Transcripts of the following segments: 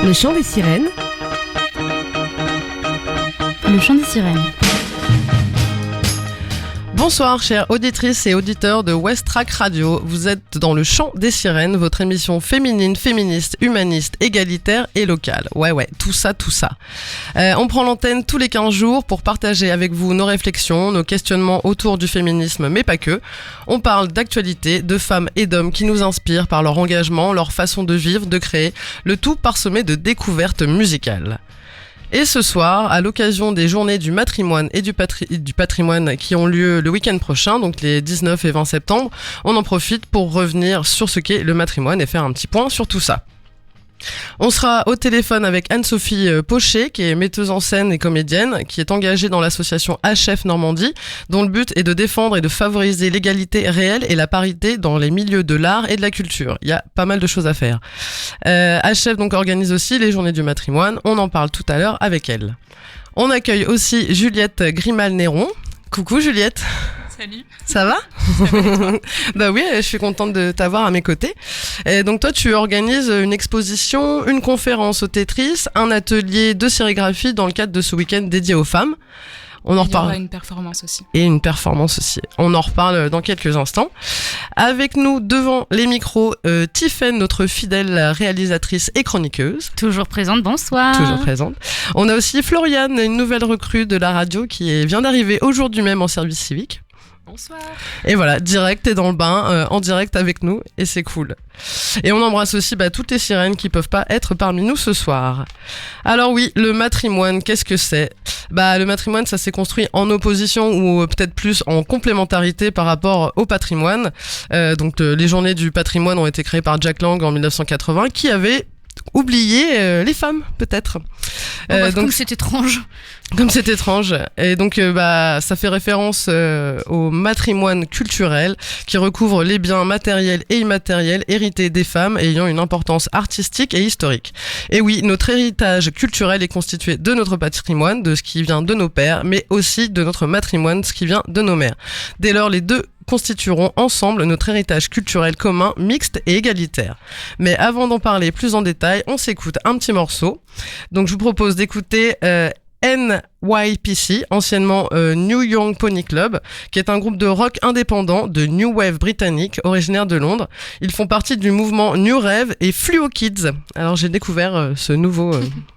Le chant des sirènes. Le chant des sirènes. Bonsoir chères auditrices et auditeurs de Westrack Radio, vous êtes dans le chant des sirènes, votre émission féminine, féministe, humaniste, égalitaire et locale. Ouais, tout ça. On prend l'antenne tous les 15 jours pour partager avec vous nos réflexions, nos questionnements autour du féminisme, mais pas que. On parle d'actualité, de femmes et d'hommes qui nous inspirent par leur engagement, leur façon de vivre, de créer, le tout parsemé de découvertes musicales. Et ce soir, à l'occasion des journées du matrimoine et du patrimoine qui ont lieu le week-end prochain, donc les 19 et 20 septembre, on en profite pour revenir sur ce qu'est le matrimoine et faire un petit point sur tout ça. On sera au téléphone avec Anne-Sophie Pochet, qui est metteuse en scène et comédienne, qui est engagée dans l'association HF Normandie, dont le but est de défendre et de favoriser l'égalité réelle et la parité dans les milieux de l'art et de la culture. Il y a pas mal de choses à faire. HF donc organise aussi les journées du matrimoine, on en parle tout à l'heure avec elle. On accueille aussi Juliette Grimal-Néron. Coucou Juliette. Salut. Ça va? Bah oui, je suis contente de t'avoir à mes côtés. Et donc toi, tu organises une exposition, une conférence au Tetris, un atelier de sérigraphie dans le cadre de ce week-end dédié aux femmes. On en reparle. Il y aura une performance aussi. Et une performance aussi. On en reparle dans quelques instants. Avec nous devant les micros, Tiffaine, notre fidèle réalisatrice et chroniqueuse. Toujours présente, bonsoir. Toujours présente. On a aussi Floriane, une nouvelle recrue de la radio qui vient d'arriver aujourd'hui même en service civique. Bonsoir. Et voilà, direct, t'es dans le bain, en direct avec nous, et c'est cool. Et on embrasse aussi toutes les sirènes qui peuvent pas être parmi nous ce soir. Alors oui, le matrimoine, qu'est-ce que c'est ? Le matrimoine, ça s'est construit en opposition ou peut-être plus en complémentarité par rapport au patrimoine. Les journées du patrimoine ont été créées par Jack Lang en 1980, qui avait oublié les femmes, peut-être. Comme c'est étrange. Comme c'est étrange. Et donc, ça fait référence au matrimoine culturel qui recouvre les biens matériels et immatériels hérités des femmes ayant une importance artistique et historique. Et oui, notre héritage culturel est constitué de notre patrimoine, de ce qui vient de nos pères, mais aussi de notre matrimoine, ce qui vient de nos mères. Dès lors, les deux constitueront ensemble notre héritage culturel commun, mixte et égalitaire. Mais avant d'en parler plus en détail, on s'écoute un petit morceau. Donc je vous propose d'écouter NYPC, anciennement New Young Pony Club, qui est un groupe de rock indépendant de New Wave britannique, originaire de Londres. Ils font partie du mouvement New Rave et Fluo Kids. Alors j'ai découvert ce nouveau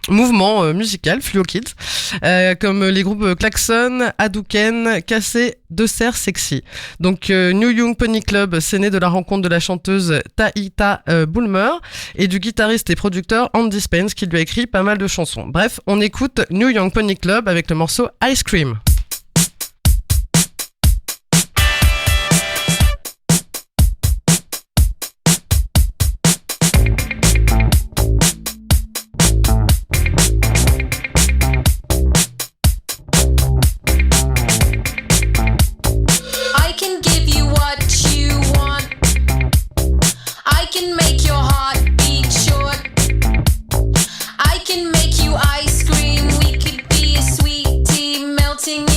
mouvement musical, Fluo Kids, comme les groupes Klaxon, Hadouken, Cassé, De Serre, Sexy. Donc New Young Pony Club, c'est né de la rencontre de la chanteuse Taïta Bulmer et du guitariste et producteur Andy Spence, qui lui a écrit pas mal de chansons. Bref, on écoute New Young Pony Club avec le morceau Ice Cream. I can make you ice cream. We could be a sweet tea melting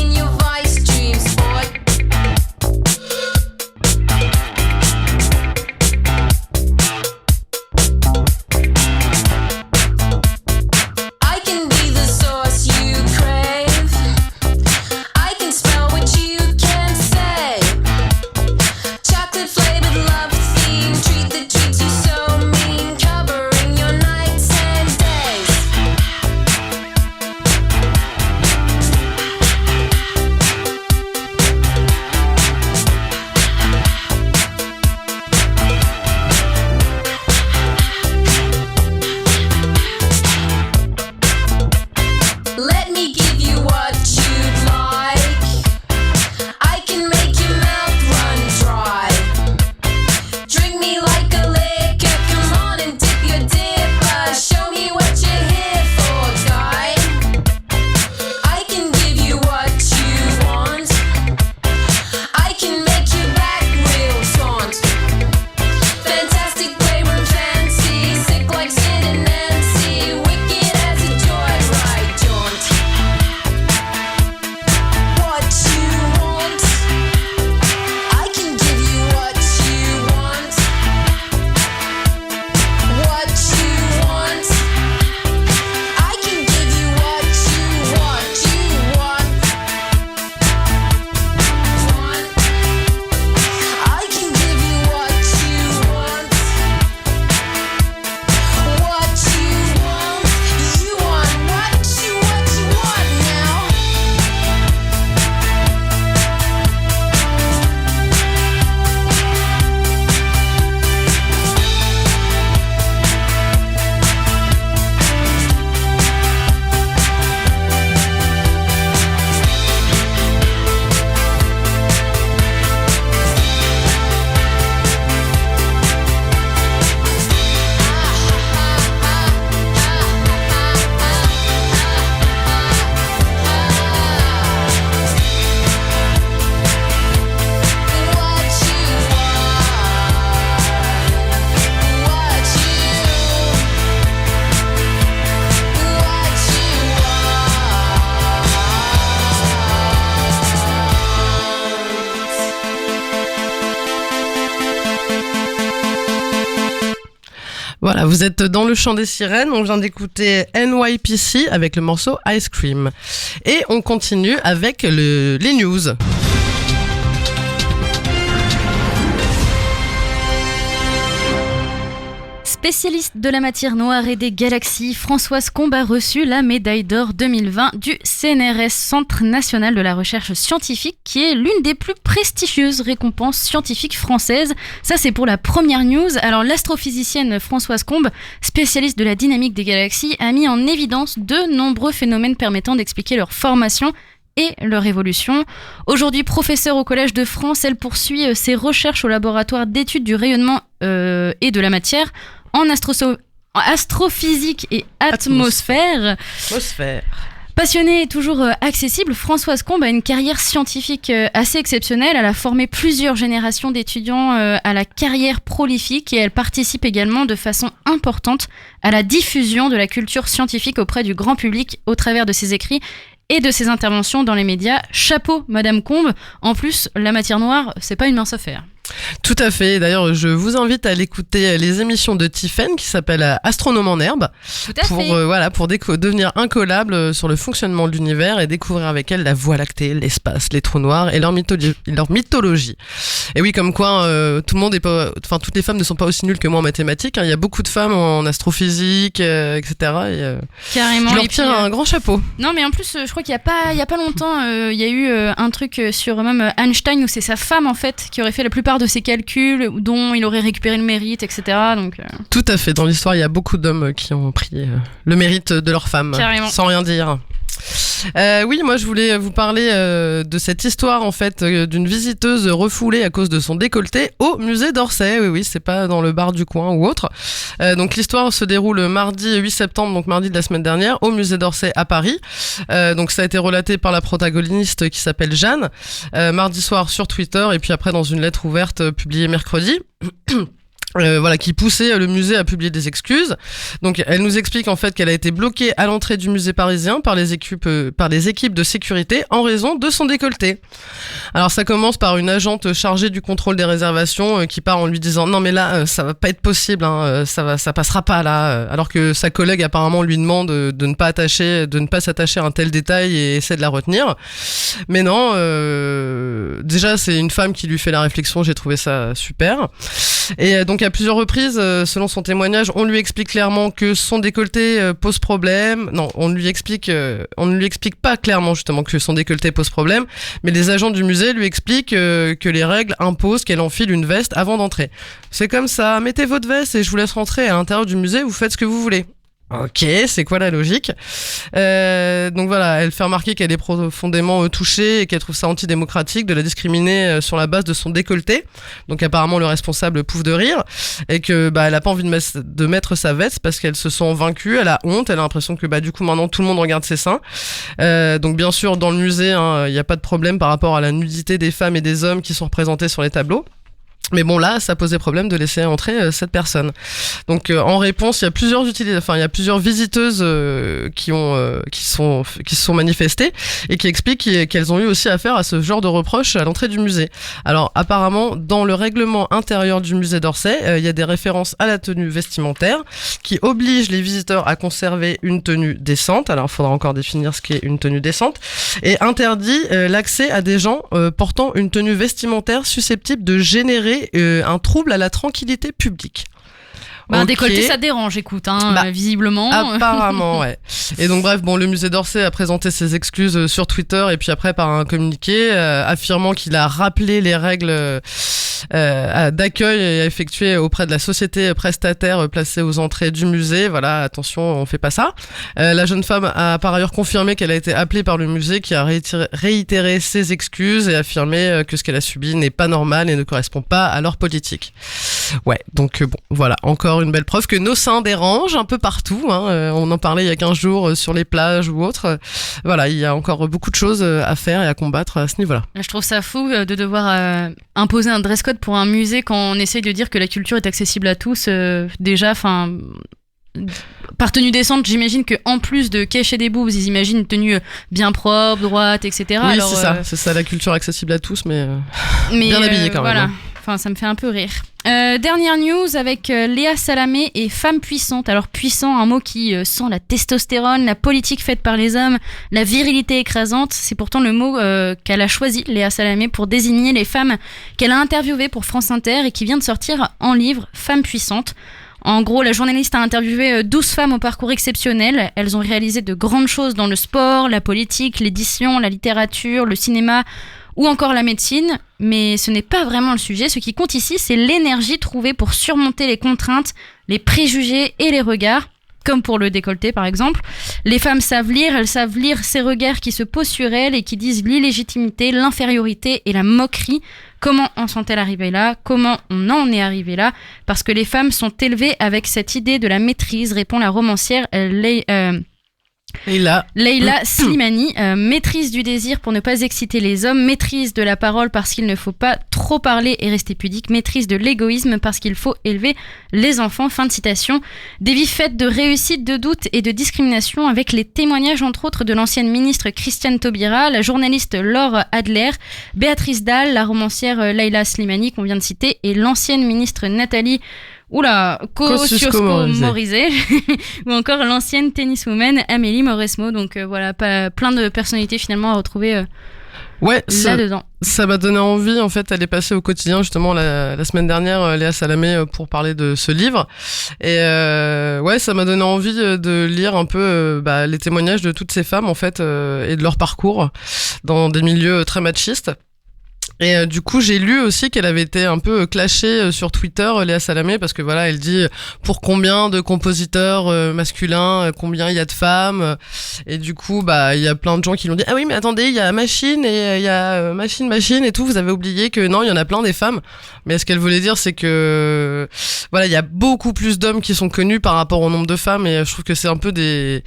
Voilà, vous êtes dans le chant des sirènes, on vient d'écouter NYPC avec le morceau Ice Cream. Et on continue avec les news. Spécialiste de la matière noire et des galaxies, Françoise Combe a reçu la médaille d'or 2020 du CNRS, Centre National de la Recherche Scientifique, qui est l'une des plus prestigieuses récompenses scientifiques françaises. Ça, c'est pour la première news. Alors, l'astrophysicienne Françoise Combe, spécialiste de la dynamique des galaxies, a mis en évidence de nombreux phénomènes permettant d'expliquer leur formation et leur évolution. Aujourd'hui professeure au Collège de France, elle poursuit ses recherches au laboratoire d'études du rayonnement et de la matière en astrophysique et atmosphère. Passionnée et toujours accessible, Françoise Combe a une carrière scientifique assez exceptionnelle. Elle a formé plusieurs générations d'étudiants à la carrière prolifique et elle participe également de façon importante à la diffusion de la culture scientifique auprès du grand public au travers de ses écrits et de ses interventions dans les médias. Chapeau, Madame Combe. En plus, la matière noire, c'est pas une mince affaire. Tout à fait. D'ailleurs, je vous invite à aller écouter les émissions de Tiphaine qui s'appelle Astronome en herbe. Tout à fait. Pour devenir incollable sur le fonctionnement de l'univers et découvrir avec elle la Voie lactée, l'espace, les trous noirs et leur mythologie. Et oui, comme quoi tout le monde est pas, enfin toutes les femmes ne sont pas aussi nulles que moi en mathématiques. Il y a beaucoup de femmes en astrophysique, etc. Carrément. Je leur tire un grand chapeau. Non, mais en plus, je crois qu'il y a pas longtemps, il y a eu un truc sur même Einstein où c'est sa femme en fait qui aurait fait la plupart de ses calculs, dont il aurait récupéré le mérite, etc. Donc, Tout à fait. Dans l'histoire, il y a beaucoup d'hommes qui ont pris le mérite de leur femme, carrément. Sans rien dire. Oui, moi je voulais vous parler de cette histoire en fait d'une visiteuse refoulée à cause de son décolleté au musée d'Orsay. Oui, c'est pas dans le bar du coin ou autre. Donc l'histoire se déroule mardi 8 septembre, donc mardi de la semaine dernière, au musée d'Orsay à Paris. Donc ça a été relaté par la protagoniste qui s'appelle Jeanne, mardi soir sur Twitter et puis après dans une lettre ouverte publiée mercredi. Qui poussait le musée à publier des excuses. Donc elle nous explique en fait qu'elle a été bloquée à l'entrée du musée parisien par les équipes de sécurité en raison de son décolleté. Alors ça commence par une agente chargée du contrôle des réservations qui part en lui disant non mais là ça va pas être possible, ça passera pas là, alors que sa collègue apparemment lui demande de ne pas s'attacher à un tel détail et essaie de la retenir. Mais non, déjà c'est une femme qui lui fait la réflexion, j'ai trouvé ça super. Et donc à plusieurs reprises, selon son témoignage, on lui explique clairement que son décolleté pose problème. Non, on ne lui explique pas clairement justement que son décolleté pose problème, mais les agents du musée lui expliquent que les règles imposent qu'elle enfile une veste avant d'entrer. C'est comme ça, mettez votre veste et je vous laisse rentrer à l'intérieur du musée, vous faites ce que vous voulez. Ok, c'est quoi la logique ? Donc voilà, elle fait remarquer qu'elle est profondément touchée et qu'elle trouve ça antidémocratique de la discriminer sur la base de son décolleté. Donc apparemment le responsable pouffe de rire et que elle a pas envie de mettre sa veste parce qu'elle se sent vaincue, elle a honte, elle a l'impression que du coup maintenant tout le monde regarde ses seins. Donc bien sûr dans le musée, il n'y a pas de problème par rapport à la nudité des femmes et des hommes qui sont représentés sur les tableaux. Mais bon là, ça posait problème de laisser entrer cette personne. Donc en réponse, il y a plusieurs visiteuses qui se sont manifestées et qui expliquent qu'elles ont eu aussi affaire à ce genre de reproches à l'entrée du musée. Alors apparemment, dans le règlement intérieur du musée d'Orsay, il y a des références à la tenue vestimentaire qui obligent les visiteurs à conserver une tenue décente. Alors il faudra encore définir ce qu'est une tenue décente et interdit l'accès à des gens portant une tenue vestimentaire susceptible de générer un trouble à la tranquillité publique. Un décolleté ça dérange, écoute, visiblement. Apparemment, ouais. Et donc bref, le musée d'Orsay a présenté ses excuses sur Twitter et puis après par un communiqué affirmant qu'il a rappelé les règles d'accueil et effectué auprès de la société prestataire placée aux entrées du musée. Voilà, attention, on fait pas ça. La jeune femme a par ailleurs confirmé qu'elle a été appelée par le musée qui a réitéré ses excuses et affirmé que ce qu'elle a subi n'est pas normal et ne correspond pas à leur politique. Ouais, donc voilà, encore une belle preuve que nos seins dérangent un peu partout. On en parlait il y a 15 jours sur les plages ou autres. Voilà, il y a encore beaucoup de choses à faire et à combattre à ce niveau-là. Je trouve ça fou de devoir imposer un dress code pour un musée quand on essaye de dire que la culture est accessible à tous. Déjà, par tenue décente, j'imagine qu'en plus de cacher des boobs, ils imaginent une tenue bien propre, droite, etc. Oui, alors, c'est ça, la culture accessible à tous, mais bien habillée quand même. Enfin, ça me fait un peu rire. Dernière news avec Léa Salamé et femme puissante. Alors puissant, un mot qui sent la testostérone, la politique faite par les hommes, la virilité écrasante. C'est pourtant le mot qu'elle a choisi, Léa Salamé, pour désigner les femmes qu'elle a interviewées pour France Inter et qui vient de sortir en livre Femme puissante. En gros, la journaliste a interviewé 12 femmes au parcours exceptionnel. Elles ont réalisé de grandes choses dans le sport, la politique, l'édition, la littérature, le cinéma ou encore la médecine. Mais ce n'est pas vraiment le sujet. Ce qui compte ici, c'est l'énergie trouvée pour surmonter les contraintes, les préjugés et les regards. Comme pour le décolleté par exemple. Les femmes savent lire, elles savent lire ces regards qui se posent sur elles et qui disent l'illégitimité, l'infériorité et la moquerie. Comment en sont-elles arrivées là ? Comment on en est arrivé là ? Parce que les femmes sont élevées avec cette idée de la maîtrise, répond la romancière Leila Slimani, maîtrise du désir pour ne pas exciter les hommes, maîtrise de la parole parce qu'il ne faut pas trop parler et rester pudique, maîtrise de l'égoïsme parce qu'il faut élever les enfants. Fin de citation. Des vies faites de réussite, de doute et de discrimination avec les témoignages entre autres de l'ancienne ministre Christiane Taubira, la journaliste Laure Adler, Béatrice Dalle, la romancière Leila Slimani qu'on vient de citer et l'ancienne ministre Nathalie Kosciusko-Morizet ou encore l'ancienne tenniswoman Amélie Mauresmo. Donc voilà, plein de personnalités finalement à retrouver là-dedans. Ça m'a donné envie, en fait, elle est passée au quotidien justement la semaine dernière, Léa Salamé, pour parler de ce livre. Et ça m'a donné envie de lire un peu les témoignages de toutes ces femmes en fait et de leur parcours dans des milieux très machistes. Et du coup, j'ai lu aussi qu'elle avait été un peu clashée sur Twitter, Léa Salamé, parce que voilà, elle dit pour combien de compositeurs masculins, combien il y a de femmes. Et du coup, il y a plein de gens qui l'ont dit ah oui, mais attendez, il y a Machine et il y a Machine et tout. Vous avez oublié que non, il y en a plein des femmes. Mais ce qu'elle voulait dire, c'est que voilà, il y a beaucoup plus d'hommes qui sont connus par rapport au nombre de femmes. Et je trouve que c'est un peu des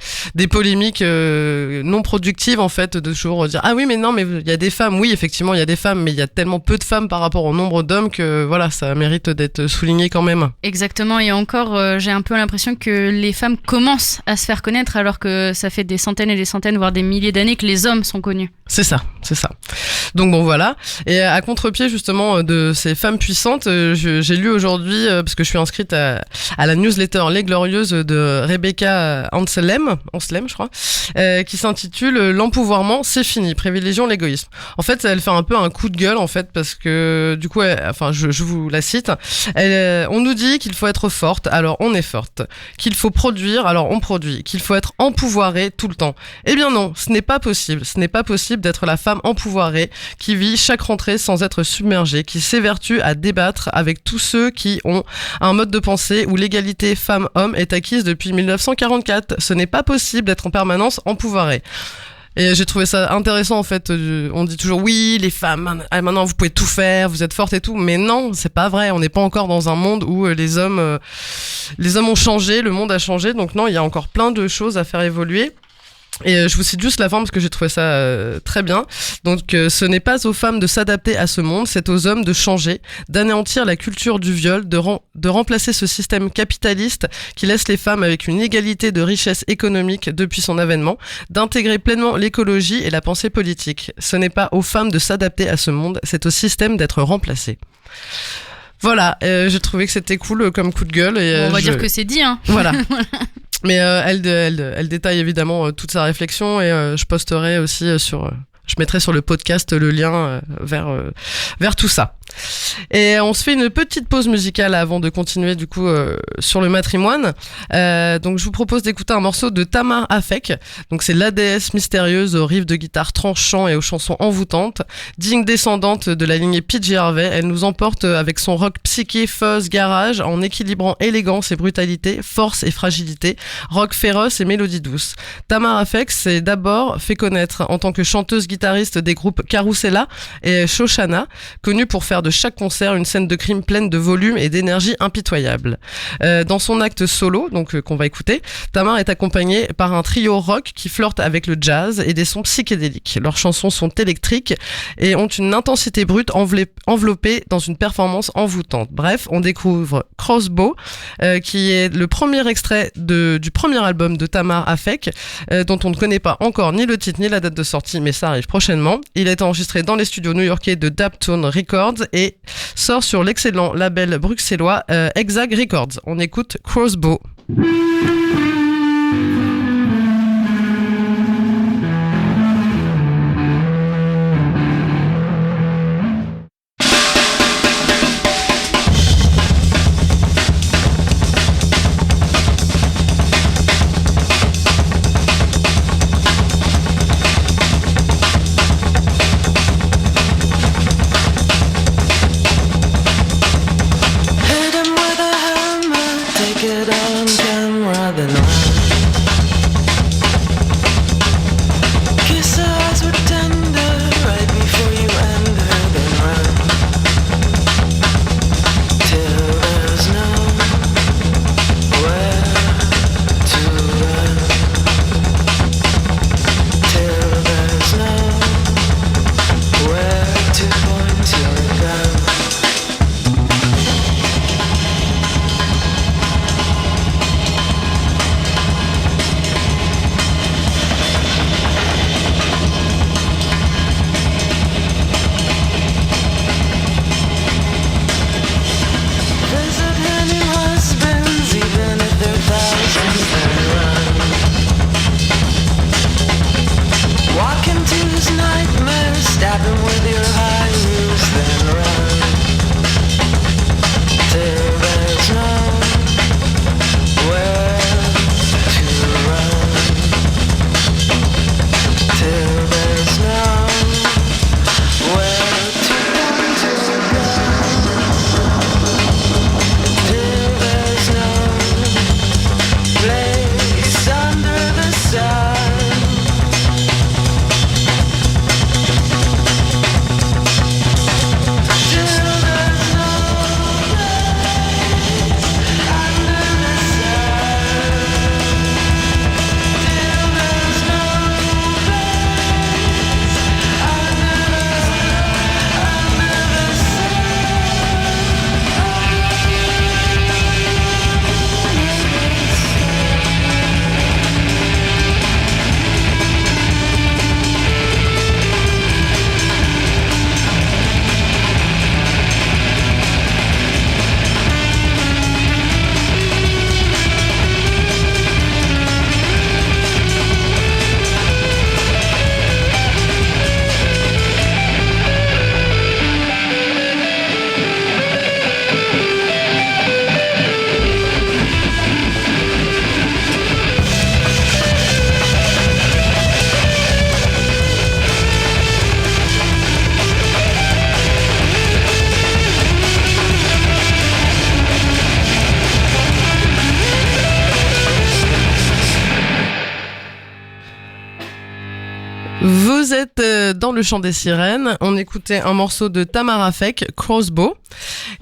polémiques non productives en fait, de toujours dire ah oui, mais non, mais il y a des femmes. Oui, effectivement, il y a des femmes, mais il y a tellement peu de femmes par rapport au nombre d'hommes que voilà, ça mérite d'être souligné quand même. Exactement, et encore j'ai un peu l'impression que les femmes commencent à se faire connaître alors que ça fait des centaines et des centaines, voire des milliers d'années que les hommes sont connus. C'est ça. Donc bon voilà, et à contre-pied justement de ces femmes puissantes, j'ai lu aujourd'hui, parce que je suis inscrite à la newsletter Les Glorieuses de Rebecca Anselem je crois, qui s'intitule L'empouvoirment, c'est fini, privilégions l'égoïsme. En fait, elle fait un peu un coup de gueule en fait, parce que du coup, je vous la cite, on nous dit qu'il faut être forte, alors on est forte, qu'il faut produire, alors on produit, qu'il faut être empouvoirée tout le temps. Eh bien non, ce n'est pas possible d'être la femme empouvoirée qui vit chaque rentrée sans être submergée, qui s'évertue à débattre avec tous ceux qui ont un mode de pensée où l'égalité femmes-hommes est acquise depuis 1944. Ce n'est pas possible d'être en permanence empouvoirée. Et j'ai trouvé ça intéressant en fait. On dit toujours oui, les femmes, maintenant vous pouvez tout faire, vous êtes fortes et tout, mais non, c'est pas vrai. On n'est pas encore dans un monde où les hommes ont changé, le monde a changé. Donc non, il y a encore plein de choses à faire évoluer. Et je vous cite juste la fin parce que j'ai trouvé ça très bien. Donc ce n'est pas aux femmes de s'adapter à ce monde, c'est aux hommes de changer, d'anéantir la culture du viol, de remplacer ce système capitaliste qui laisse les femmes avec une égalité de richesse économique depuis son avènement, d'intégrer pleinement l'écologie et la pensée politique. Ce n'est pas aux femmes de s'adapter à ce monde, c'est au système d'être remplacé. Voilà, j'ai trouvé que c'était cool comme coup de gueule. Et, on va dire que c'est dit, hein. Voilà. Mais elle détaille évidemment toute sa réflexion et je posterai aussi je mettrai sur le podcast le lien vers tout ça. Et on se fait une petite pause musicale avant de continuer du coup sur le matrimoine. Donc je vous propose d'écouter un morceau de Tamar Afek. Donc c'est la déesse mystérieuse aux riffs de guitare tranchants et aux chansons envoûtantes. Digne descendante de la lignée PJ Harvey, elle nous emporte avec son rock psyché, fuzz, garage, en équilibrant élégance et brutalité, force et fragilité, rock féroce et mélodie douce. Tamar Afek s'est d'abord fait connaître en tant que chanteuse-guitariste des groupes Carousella et Shoshana, connue pour faire de chaque concert une scène de crime pleine de volume et d'énergie impitoyable. Dans son acte solo, donc qu'on va écouter, Tamar est accompagnée par un trio rock qui flirte avec le jazz et des sons psychédéliques. Leurs chansons sont électriques et ont une intensité brute enveloppée dans une performance envoûtante. Bref, on découvre Crossbow, qui est le premier extrait du premier album de Tamar Afek, dont on ne connaît pas encore ni le titre ni la date de sortie, mais ça arrive prochainement. Il a été enregistré dans les studios new-yorkais de Daptone Records et sort sur l'excellent label bruxellois Hexag Records. On écoute Crossbow. Vous êtes dans le chant des sirènes, on écoutait un morceau de Tamara Fek, Crossbow.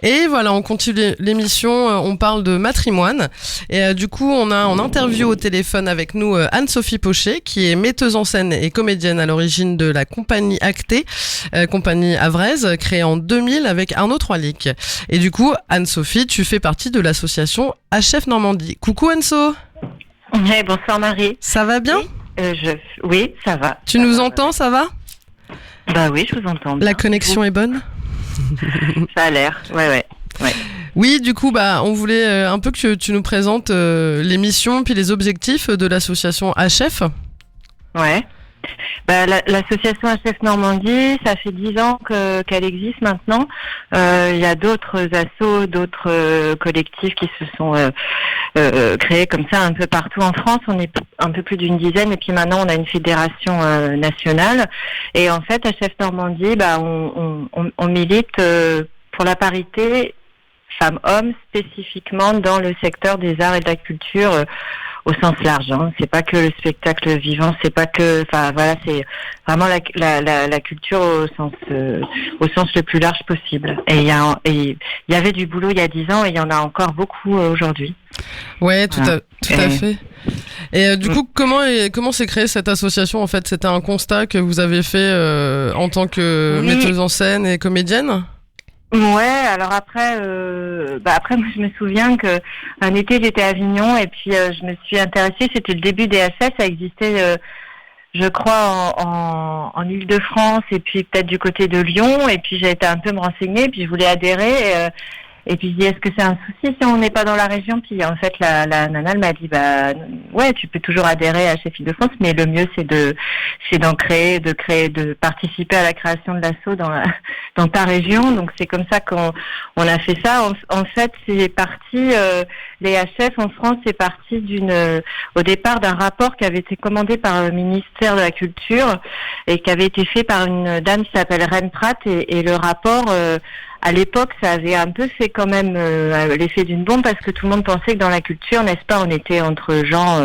Et voilà, on continue l'émission, on parle de matrimoine. Et du coup, on a en interview au téléphone avec nous Anne-Sophie Pochet, qui est metteuse en scène et comédienne à l'origine de la compagnie Acté, compagnie havraise, créée en 2000 avec Arnaud Troilic. Et du coup, Anne-Sophie, tu fais partie de l'association HF Normandie. Coucou Anne-So. Hey, bonsoir Marie. Ça va bien ? Oui, ça va. Tu nous entends, ça va ? Bah oui, je vous entends bien. La connexion est bonne ? Ça a l'air, ouais. Oui, du coup, on voulait un peu que tu nous présentes les missions puis les objectifs de l'association HF. Ouais. L'association HF Normandie, ça fait 10 ans qu'elle existe maintenant. Il y a d'autres assos, d'autres collectifs qui se sont créés comme ça un peu partout en France. On est un peu plus d'une dizaine et puis maintenant on a une fédération nationale. Et en fait, HF Normandie, on milite pour la parité femmes-hommes spécifiquement dans le secteur des arts et de la culture au sens large, hein. C'est pas que le spectacle vivant, c'est pas que, c'est vraiment la culture au sens le plus large possible. Et il y avait du boulot il y a 10 ans et il y en a encore beaucoup aujourd'hui. Ouais, tout à fait. Et du coup, comment s'est créée cette association en fait ? C'était un constat que vous avez fait en tant que metteuse en scène et comédienne ? Ouais, alors après moi je me souviens que un été j'étais à Avignon et puis je me suis intéressée, c'était le début des SF, ça existait je crois, en Île-de-France et puis peut-être du côté de Lyon. Et puis j'ai été un peu me renseigner, puis je voulais adhérer. Et puis je dis, est-ce que c'est un souci si on n'est pas dans la région? Puis en fait, la nana elle m'a dit, bah ouais, tu peux toujours adhérer à Chef Île-de-France, mais le mieux c'est de participer à la création de l'asso dans ta région. Donc c'est comme ça qu'on a fait ça. En fait, c'est parti. Les HF en France, c'est parti au départ d'un rapport qui avait été commandé par le ministère de la Culture et qui avait été fait par une dame qui s'appelle Reine Pratt et le rapport. À l'époque, ça avait un peu fait quand même l'effet d'une bombe parce que tout le monde pensait que dans la culture, n'est-ce pas, on était entre gens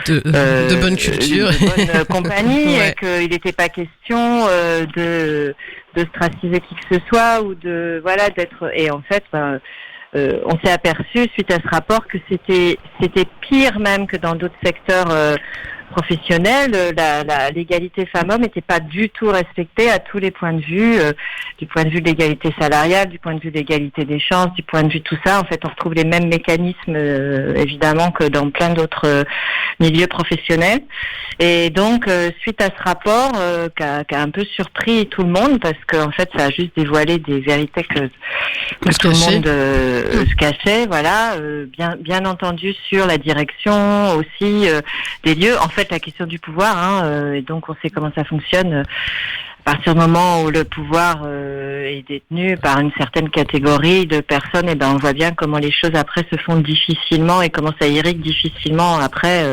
de bonne culture, de bonne compagnie, ouais. Et qu'il n'était pas question de straciser qui que ce soit ou d'être. Et en fait, on s'est aperçu suite à ce rapport que c'était pire même que dans d'autres secteurs professionnelle, l'égalité femmes-hommes n'était pas du tout respectée à tous les points de vue, du point de vue de l'égalité salariale, du point de vue de l'égalité des chances, du point de vue de tout ça. En fait, on retrouve les mêmes mécanismes, évidemment, que dans plein d'autres milieux professionnels. Et donc, suite à ce rapport, qui a un peu surpris tout le monde, parce qu'en fait, ça a juste dévoilé des vérités que tout le monde se cachait, voilà. Bien entendu, sur la direction aussi des lieux. En fait, la question du pouvoir, et donc on sait comment ça fonctionne. À partir du moment où le pouvoir est détenu par une certaine catégorie de personnes, et on voit bien comment les choses après se font difficilement et comment ça irrigue difficilement après.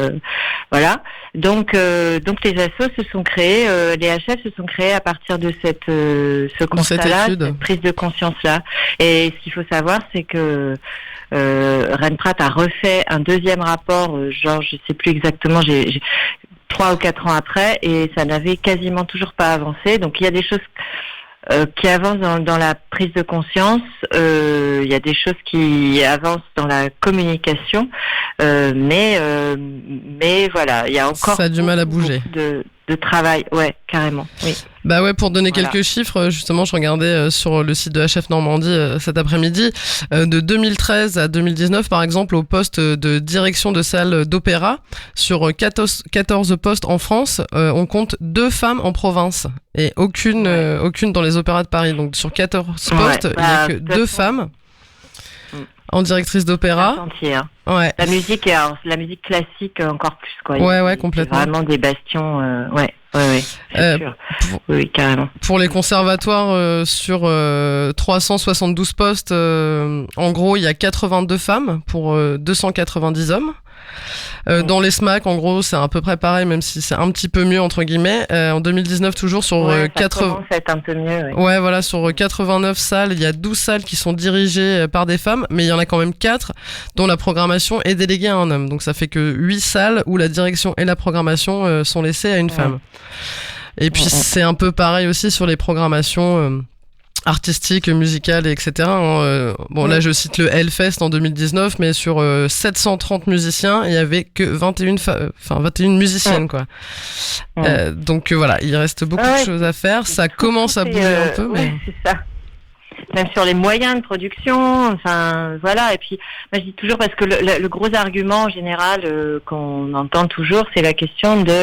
Voilà. Donc les assos se sont créés, les HF se sont créés à partir de ce constat-là, cette prise de conscience-là. Et ce qu'il faut savoir, c'est que Reine Pratt a refait un deuxième rapport, je sais plus exactement, j'ai 3 ou 4 ans après, et ça n'avait quasiment toujours pas avancé. Donc il y a des choses qui avancent dans la prise de conscience, il y a des choses qui avancent dans la communication, mais voilà, il y a encore ça a du mal à bouger. De travail, ouais, carrément, oui. Bah ouais, pour donner quelques chiffres, justement, je regardais sur le site de HF Normandie cet après-midi, de 2013 à 2019, par exemple, au poste de direction de salle d'opéra, sur 14 postes en France, on compte 2 femmes en province, et aucune dans les opéras de Paris. Donc sur 14 postes, il n'y a que 2 femmes en directrice d'opéra. Ouais. La musique classique encore plus, quoi. Ouais, complètement. C'est vraiment des bastions, ouais, c'est sûr. Oui, carrément. Pour les conservatoires, sur 372 postes, en gros, il y a 82 femmes pour 290 hommes. Dans les SMAC, en gros, c'est à peu près pareil, même si c'est un petit peu mieux, entre guillemets. En 2019, toujours sur 80... Ça être un peu mieux, ouais, voilà, sur 89 salles, il y a 12 salles qui sont dirigées par des femmes, mais il y en a quand même 4 dont la programmation est déléguée à un homme. Donc ça fait que 8 salles où la direction et la programmation sont laissées à une femme. Et puis c'est un peu pareil aussi sur les programmations artistiques, musicales, etc. Là je cite le Hellfest en 2019, mais sur 730 musiciens, il y avait que 21 musiciennes, quoi. Donc voilà, il reste beaucoup de choses à faire. Ça commence à bouger un peu, mais c'est ça. Même sur les moyens de production, enfin voilà. Et puis moi je dis toujours, parce que le gros argument en général qu'on entend toujours, c'est la question de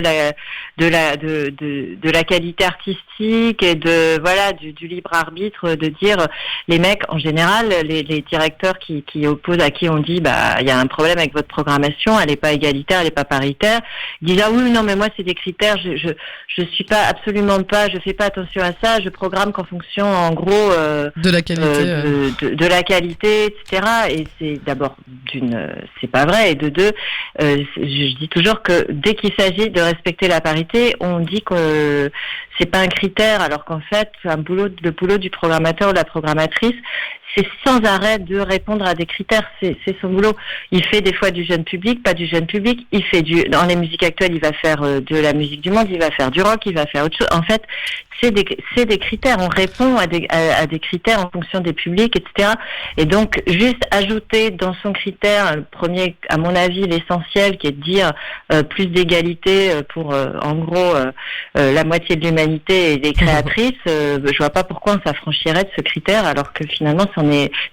la qualité artistique et du libre arbitre, de dire les mecs en général, les directeurs qui opposent, à qui on dit il y a un problème avec votre programmation, elle est pas égalitaire, elle est pas paritaire, ils disent oui non mais moi c'est des critères, je suis pas, absolument pas, je fais pas attention à ça, je programme qu'en fonction en gros de la qualité, de la qualité, etc. Et c'est d'abord c'est pas vrai, et de deux, je dis toujours que dès qu'il s'agit de respecter la parité, on dit que c'est pas un critère, alors qu'en fait, le boulot du programmateur ou de la programmatrice, c'est sans arrêt de répondre à des critères. C'est son boulot. Il fait des fois du jeune public, pas du jeune public. Il fait dans les musiques actuelles, il va faire de la musique du monde, il va faire du rock, il va faire autre chose. En fait, c'est des critères. On répond à des critères en fonction des publics, etc. Et donc, juste ajouter dans son critère, le premier, à mon avis, l'essentiel, qui est de dire plus d'égalité pour, en gros, la moitié de l'humanité et des créatrices. Je vois pas pourquoi on s'affranchirait de ce critère, alors que finalement,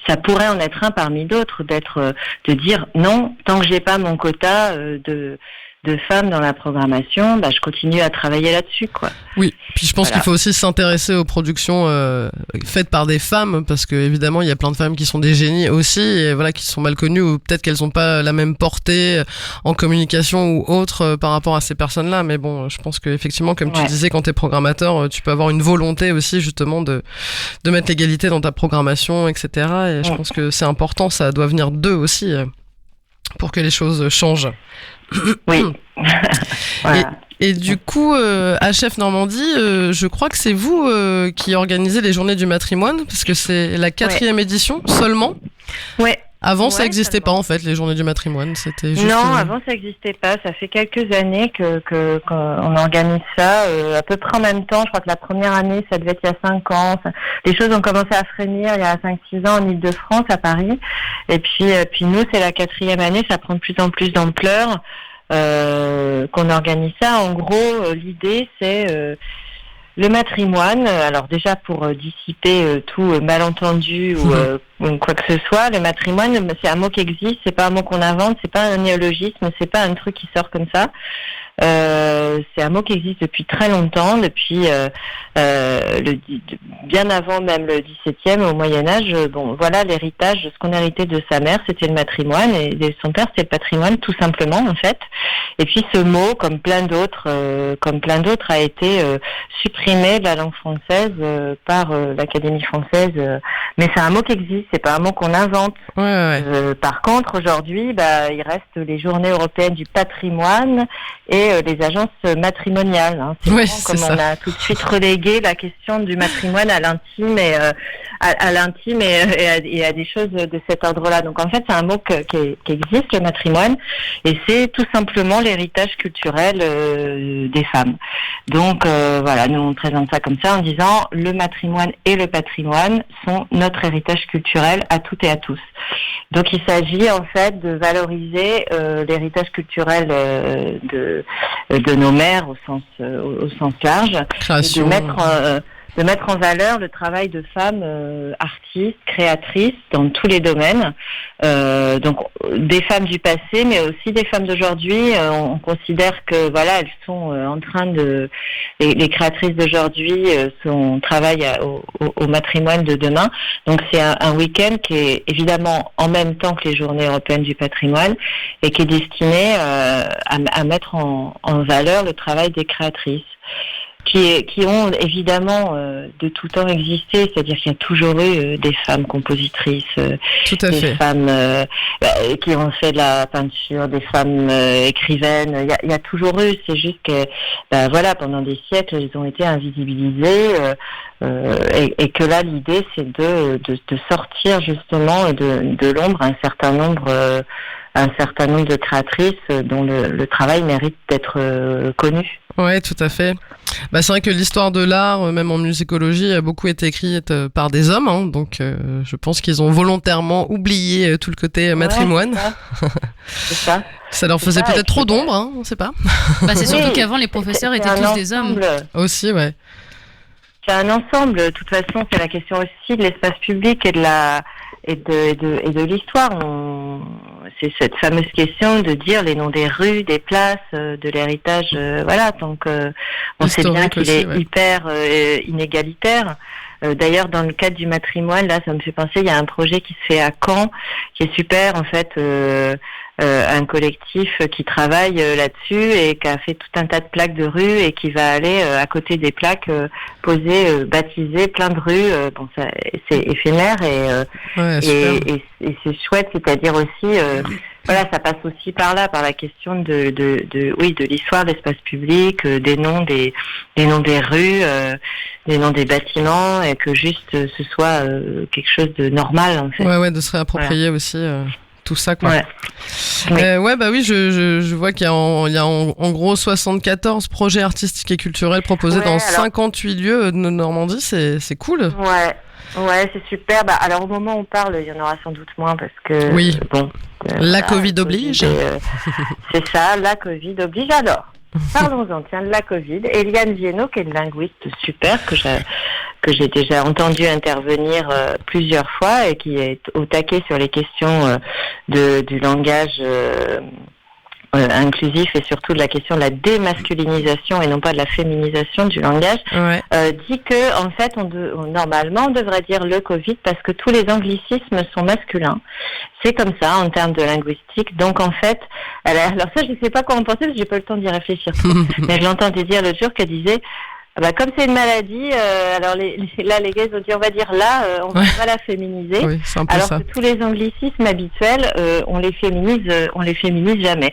ça pourrait en être un parmi d'autres, de dire non, tant que j'ai pas mon quota de femmes dans la programmation, je continue à travailler là-dessus, quoi. Oui, puis je pense qu'il faut aussi s'intéresser aux productions faites par des femmes, parce que évidemment il y a plein de femmes qui sont des génies aussi, et voilà, qui sont mal connues, ou peut-être qu'elles n'ont pas la même portée en communication ou autre par rapport à ces personnes-là. Mais bon, je pense qu'effectivement, comme tu disais, quand t'es programmateur, tu peux avoir une volonté aussi justement de mettre l'égalité dans ta programmation, etc. Et je pense que c'est important, ça doit venir d'eux aussi pour que les choses changent. Oui. Voilà. Et du coup, HF Normandie, je crois que c'est vous qui organisez les Journées du Matrimoine, parce que c'est la 4e édition seulement. Ouais. Avant, ça n'existait pas en fait, les Journées du Matrimoine. C'était juste. Non, avant ça n'existait pas. Ça fait quelques années qu'on organise ça, à peu près en même temps. Je crois que la première année, ça devait être il y a 5 ans. Les choses ont commencé à frémir il y a 5-6 ans en Ile-de-France, à Paris. Et puis nous, c'est la 4e année. Ça prend de plus en plus d'ampleur. Qu'on organise ça. En gros, l'idée, c'est le matrimoine. Alors déjà, pour dissiper tout malentendu ou quoi que ce soit, le matrimoine, c'est un mot qui existe, c'est pas un mot qu'on invente, c'est pas un néologisme, c'est pas un truc qui sort comme ça. C'est un mot qui existe depuis très longtemps, depuis bien avant même le XVIIe, au Moyen-Âge. Bon, voilà, l'héritage, ce qu'on héritait de sa mère, c'était le matrimoine, et de son père, c'était le patrimoine, tout simplement, en fait. Et puis ce mot, comme plein d'autres, a été supprimé de la langue française par l'Académie française. Mais c'est un mot qui existe, c'est pas un mot qu'on invente. Ouais. Par contre, aujourd'hui, il reste les Journées européennes du patrimoine et les agences matrimoniales. Hein. C'est comme on a tout de suite relégué la question du matrimoine à l'intime et et à des choses de cet ordre-là. Donc en fait, c'est un mot qui existe, le matrimoine, et c'est tout simplement l'héritage culturel des femmes. Donc voilà, nous on présente ça comme ça en disant le matrimoine et le patrimoine sont notre héritage culturel à toutes et à tous. Donc il s'agit en fait de valoriser l'héritage culturel de nos mères au sens large, Création. Et de mettre en valeur le travail de femmes artistes, créatrices dans tous les domaines. Donc des femmes du passé, mais aussi des femmes d'aujourd'hui. On considère que voilà, elles sont en train de les créatrices d'aujourd'hui travaillent au matrimoine de demain. Donc c'est un week-end qui est évidemment en même temps que les Journées européennes du patrimoine et qui est destiné à mettre en valeur le travail des créatrices. Qui ont évidemment de tout temps existé, c'est-à-dire qu'il y a toujours eu des femmes compositrices, des femmes qui ont fait de la peinture, des femmes écrivaines. Il y a toujours eu. C'est juste que, voilà, pendant des siècles, elles ont été invisibilisées et que là, l'idée, c'est de sortir justement de l'ombre un certain nombre de créatrices dont le travail mérite d'être connu. Ouais, tout à fait. C'est vrai que l'histoire de l'art, même en musicologie, a beaucoup été écrite par des hommes, hein, donc je pense qu'ils ont volontairement oublié tout le côté matrimoine. C'est ça. Ça leur faisait peut-être trop d'ombre, hein, on sait pas. C'est surtout qu'avant les professeurs étaient tous des hommes. Aussi, ouais. C'est un ensemble. De toute façon, c'est la question aussi de l'espace public et de l'histoire. C'est cette fameuse question de dire les noms des rues, des places, de l'héritage. Voilà, donc on sait bien qu'il est hyper inégalitaire. D'ailleurs, dans le cadre du matrimoine, là, ça me fait penser, il y a un projet qui se fait à Caen, qui est super, en fait, un collectif qui travaille là-dessus et qui a fait tout un tas de plaques de rue et qui va aller à côté des plaques poser, baptiser plein de rues. Bon, ça, c'est éphémère et c'est chouette, c'est-à-dire aussi, voilà, ça passe aussi par là, par la question de l'histoire de l'espace public, des noms des rues, des noms des bâtiments, et que juste ce soit quelque chose de normal, en fait. Ouais, de se réapproprier aussi tout ça, quoi. Ouais. Oui, je vois qu'il y a en gros 74 projets artistiques et culturels proposés dans 58 lieux de Normandie, c'est cool. Ouais, c'est super. Alors au moment où on parle, il y en aura sans doute moins parce que la Covid oblige. C'est ça, la Covid oblige. Alors, parlons-en, tiens, de la Covid. Eliane Viennot, qui est une linguiste super, que j'ai déjà entendu intervenir plusieurs fois et qui est au taquet sur les questions du langage inclusif et surtout de la question de la démasculinisation et non pas de la féminisation du langage, dit que en fait normalement on devrait dire le Covid parce que tous les anglicismes sont masculins. C'est comme ça en termes de linguistique. Donc en fait, alors ça je sais pas quoi en penser parce que j'ai pas eu le temps d'y réfléchir. Mais je l'entendais dire l'autre jour qu'elle disait comme c'est une maladie, alors les gars ils ont dit on va dire on va pas la féminiser, alors ça. Que tous les anglicismes habituels on les féminise jamais.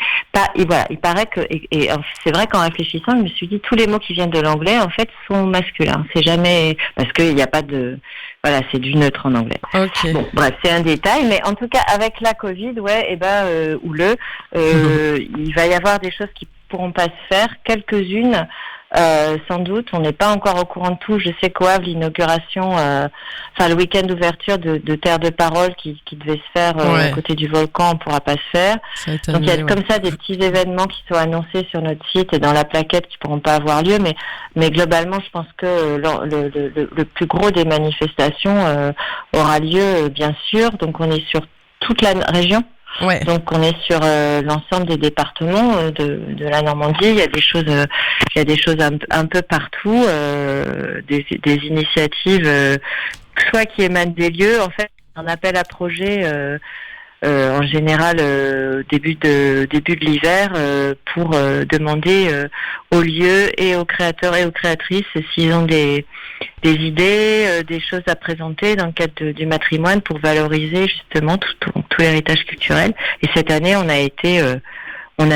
Il paraît que et c'est vrai qu'en réfléchissant je me suis dit tous les mots qui viennent de l'anglais en fait sont masculins. C'est jamais parce qu'il n'y a pas de c'est du neutre en anglais. Okay. Bon, bref, c'est un détail, mais en tout cas avec la Covid, il va y avoir des choses qui pourront pas se faire, quelques-unes. Sans doute, on n'est pas encore au courant de tout. Je sais qu'au Havre, l'inauguration, le week-end d'ouverture de Terre de Parole qui devait se faire à côté du volcan, on pourra pas se faire. Donc il y a comme ça des petits événements qui sont annoncés sur notre site et dans la plaquette qui pourront pas avoir lieu, mais globalement, je pense que le plus gros des manifestations aura lieu, bien sûr. Donc on est sur toute la région. Ouais. Donc on est sur l'ensemble des départements de la Normandie. Il y a des choses un peu partout, des initiatives soit qui émanent des lieux. En fait, un appel à projet en général début de l'hiver pour demander aux lieux et aux créateurs et aux créatrices s'ils ont des idées, des choses à présenter dans le cadre du matrimoine pour valoriser justement tout l'héritage culturel. Et cette année, on a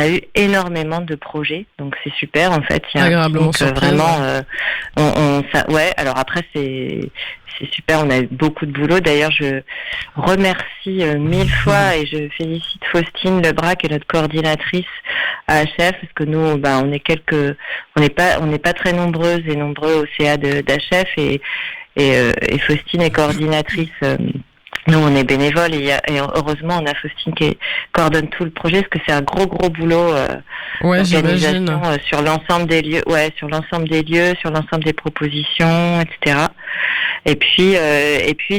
eu énormément de projets, donc c'est super en fait. Il y a agréablement vraiment. Alors après c'est super. On a eu beaucoup de boulot. D'ailleurs, je remercie 1000 fois et je félicite Faustine Lebrac, qui est notre coordinatrice à HF, parce que nous, on n'est pas très nombreuses et nombreux au CA d'HF et Faustine est coordinatrice. Nous, on est bénévoles et heureusement, on a Faustine qui coordonne tout le projet parce que c'est un gros boulot d'organisation sur l'ensemble des lieux, sur l'ensemble des propositions, etc. Et puis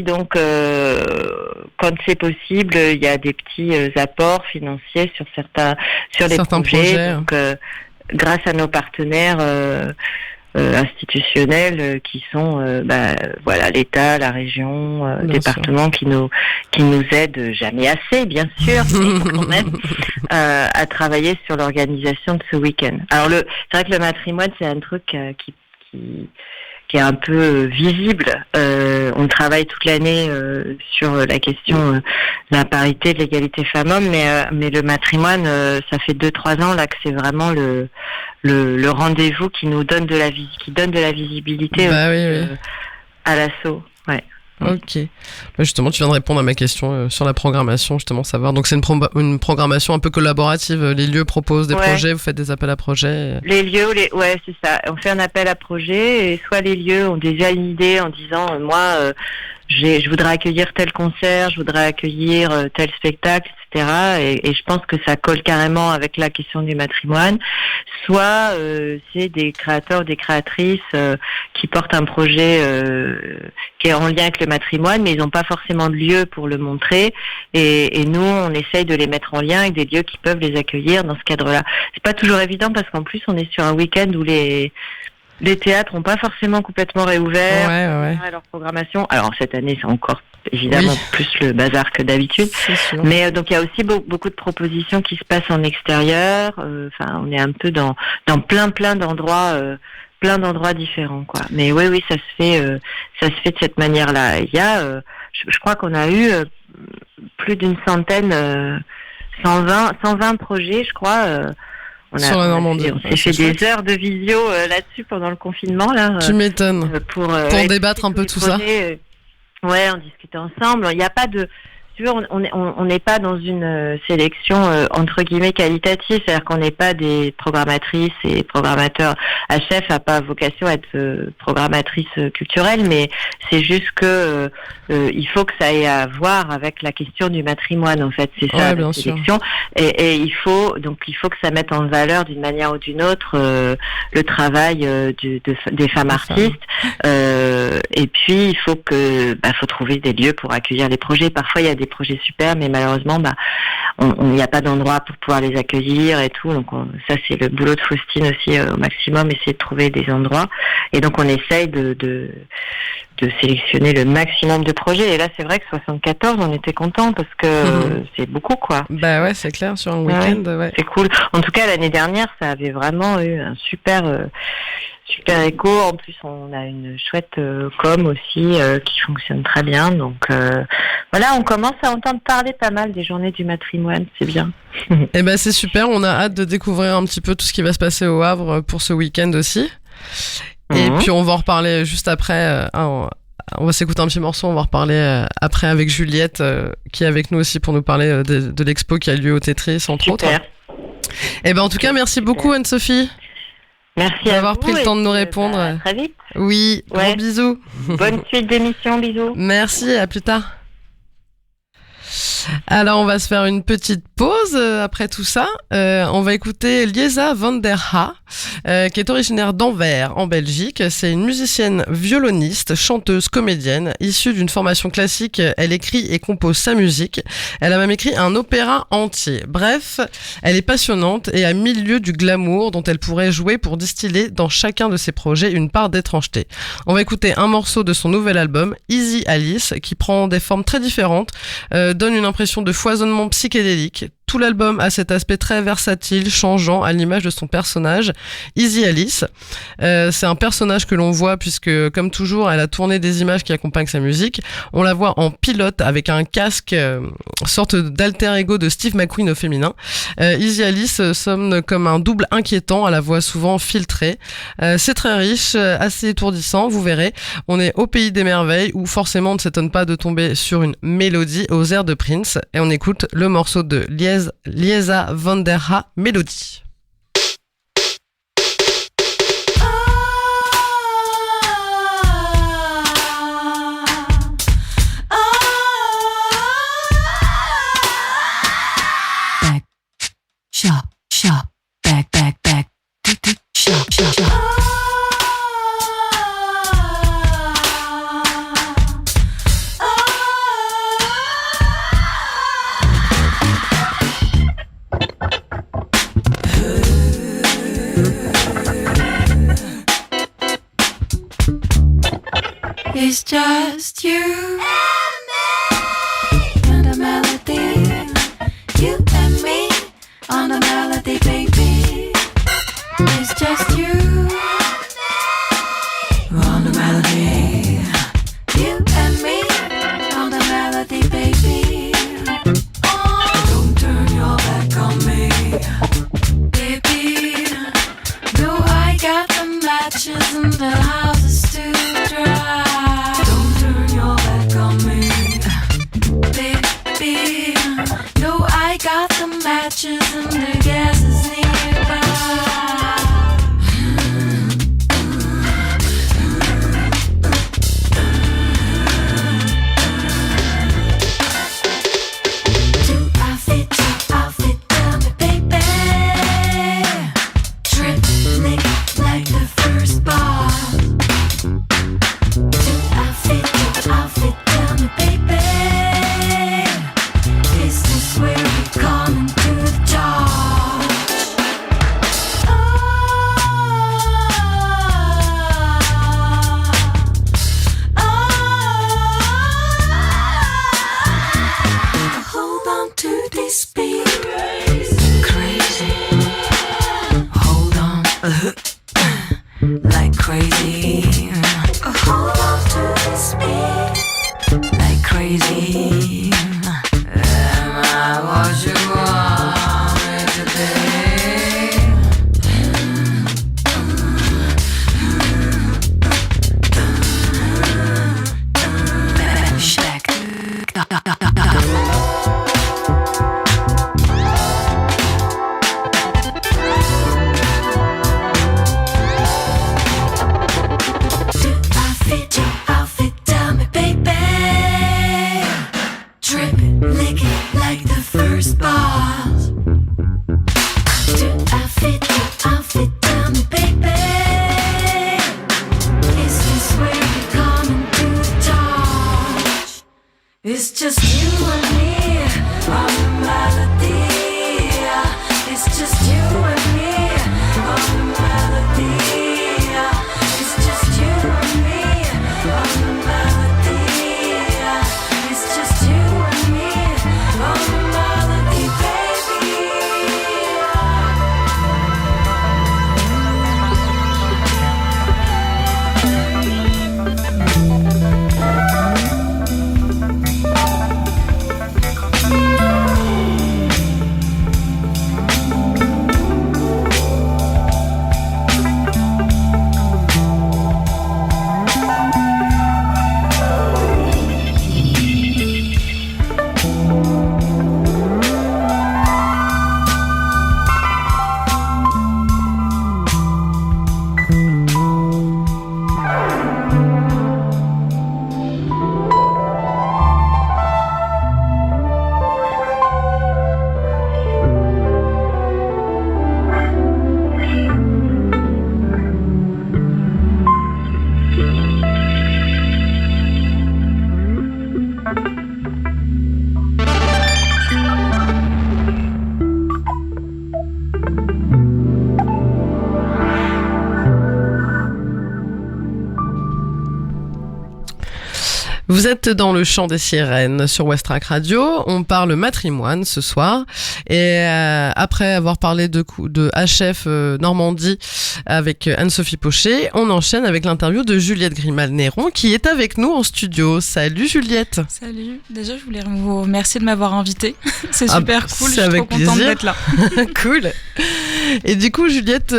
donc, quand c'est possible, il y a des petits apports financiers sur les projets. Donc, grâce à nos partenaires institutionnels qui sont l'État, la région, le département qui nous aident jamais assez bien sûr mais quand même à travailler sur l'organisation de ce week-end. Alors c'est vrai que le matrimoine c'est un truc qui est un peu visible. On travaille toute l'année sur la question de la parité, de l'égalité femmes-hommes, mais le matrimoine, ça fait 2-3 ans là que c'est vraiment le rendez-vous qui nous donne de la visibilité à l'assaut. Ouais. Ok. Justement, tu viens de répondre à ma question sur la programmation, justement, savoir. Donc, c'est une programmation un peu collaborative. Les lieux proposent des projets, vous faites des appels à projets. Les lieux, c'est ça. On fait un appel à projet et soit les lieux ont déjà une idée en disant, moi, je voudrais accueillir tel concert, je voudrais accueillir tel spectacle, etc. Et je pense que ça colle carrément avec la question du matrimoine. Soit c'est des créateurs, des créatrices qui portent un projet qui est en lien avec le matrimoine, mais ils n'ont pas forcément de lieu pour le montrer. Et nous, on essaye de les mettre en lien avec des lieux qui peuvent les accueillir dans ce cadre-là. C'est pas toujours évident parce qu'en plus, on est sur un week-end où les théâtres n'ont pas forcément complètement réouvert à leur programmation. Alors cette année, c'est encore évidemment plus le bazar que d'habitude. Mais donc il y a aussi beaucoup de propositions qui se passent en extérieur. On est un peu dans plein d'endroits différents, quoi. Mais oui, ça se fait de cette manière-là. Il y a, je crois qu'on a eu plus d'une centaine, 120 projets, je crois. Sur la Normandie. On s'est fait des heures de visio là-dessus pendant le confinement. Là, tu m'étonnes. Pour débattre un peu tout ça. On discutait ensemble. Il n'y a pas de... Tu vois, on n'est pas dans une sélection entre guillemets qualitative, c'est-à-dire qu'on n'est pas des programmatrices et programmateurs. HF n'a pas vocation à être programmatrice culturelle, mais c'est juste que il faut que ça ait à voir avec la question du matrimoine. En fait, c'est ça la sélection. Et il faut que ça mette en valeur d'une manière ou d'une autre le travail des femmes artistes. Et puis il faut trouver des lieux pour accueillir les projets. Parfois il y a des projets super, mais malheureusement, il n'y a pas d'endroit pour pouvoir les accueillir et tout. Donc ça, c'est le boulot de Faustine aussi au maximum, essayer de trouver des endroits. Et donc on essaye de sélectionner le maximum de projets. Et là, c'est vrai que 74, on était contents parce que c'est beaucoup, quoi. Bah ouais, c'est clair, sur un week-end, ouais. C'est cool. En tout cas, l'année dernière, ça avait vraiment eu un super écho. En plus, on a une chouette com aussi qui fonctionne très bien. Donc voilà, on commence à entendre parler pas mal des journées du matrimoine. C'est bien. Et ben c'est super. On a hâte de découvrir un petit peu tout ce qui va se passer au Havre pour ce week-end aussi. Et puis on va en reparler juste après. On va s'écouter un petit morceau. On va en reparler après avec Juliette qui est avec nous aussi pour nous parler de l'expo qui a lieu au Tetris entre autres. Et ben en tout cas, merci beaucoup Anne-Sophie. Merci d'avoir pris le temps de nous répondre. À très vite. Oui, gros bisous. Bonne suite d'émission, bisous. Merci, à plus tard. Alors on va se faire une petite pause après tout ça. On va écouter Liesa van der Ha, qui est originaire d'Anvers en Belgique. C'est une musicienne violoniste, chanteuse, comédienne, issue d'une formation classique. Elle écrit et compose sa musique. Elle a même écrit un opéra entier. Bref, elle est passionnante et à milieu du glamour dont elle pourrait jouer pour distiller dans chacun de ses projets une part d'étrangeté. On va écouter un morceau de son nouvel album, Easy Alice, qui prend des formes très différentes, donne une impression de foisonnement psychédélique. Tout l'album a cet aspect très versatile, changeant à l'image de son personnage, Easy Alice. C'est un personnage que l'on voit puisque, comme toujours, elle a tourné des images qui accompagnent sa musique. On la voit en pilote avec un casque, sorte d'alter ego de Steve McQueen au féminin. Easy Alice sonne comme un double inquiétant, à la voix souvent filtrée. C'est très riche, assez étourdissant, vous verrez. On est au pays des merveilles où forcément on ne s'étonne pas de tomber sur une mélodie aux airs de Prince. Et on écoute le morceau de Liesa van der Ha, Mélodie. Back, shop, shop, back, back, back, shop, shop, shop. It's just you and me and a melody. You and me on the melody, baby. It's just you on the melody. You and me on the melody, baby. Don't turn your back on me, baby. No, I got the matches and the house is too dry. No, I got the matches and the gas is nearby. Two outfit, tell me, baby. Trip, lick like the first bar. Vous êtes dans le chant des sirènes sur Westrack Radio. On parle matrimoine ce soir. Et après avoir parlé de HF Normandie avec Anne-Sophie Pochet, on enchaîne avec l'interview de Juliette Grimal-Néron qui est avec nous en studio. Salut Juliette. Salut. Déjà, je voulais vous remercier de m'avoir invitée. C'est super cool. C'est je suis avec trop contente plaisir. d'être là. Cool. Et du coup, Juliette,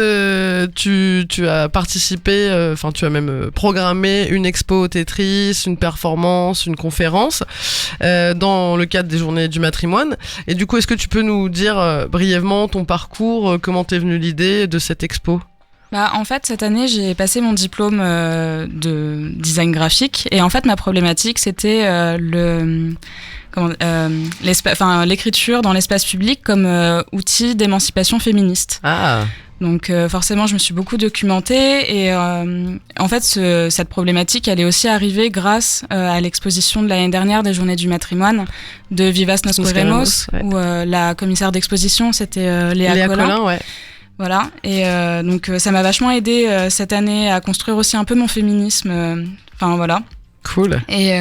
tu as participé, tu as même programmé une expo Tetris, une performance, une conférence dans le cadre des Journées du matrimoine. Et du coup, est-ce que tu peux nous dire brièvement ton parcours, comment t'es venue l'idée de cette expo ? En fait, cette année, j'ai passé mon diplôme de design graphique. Et en fait, ma problématique, c'était l'écriture dans l'espace public comme outil d'émancipation féministe. Ah. Donc forcément, je me suis beaucoup documentée et en fait, cette problématique, elle est aussi arrivée grâce à l'exposition de l'année dernière des Journées du matrimoine de Vivas Nos Queremos, ouais. où la commissaire d'exposition, c'était Léa Collin. Ouais. Voilà, et donc ça m'a vachement aidée cette année à construire aussi un peu mon féminisme. Voilà. Cool. Et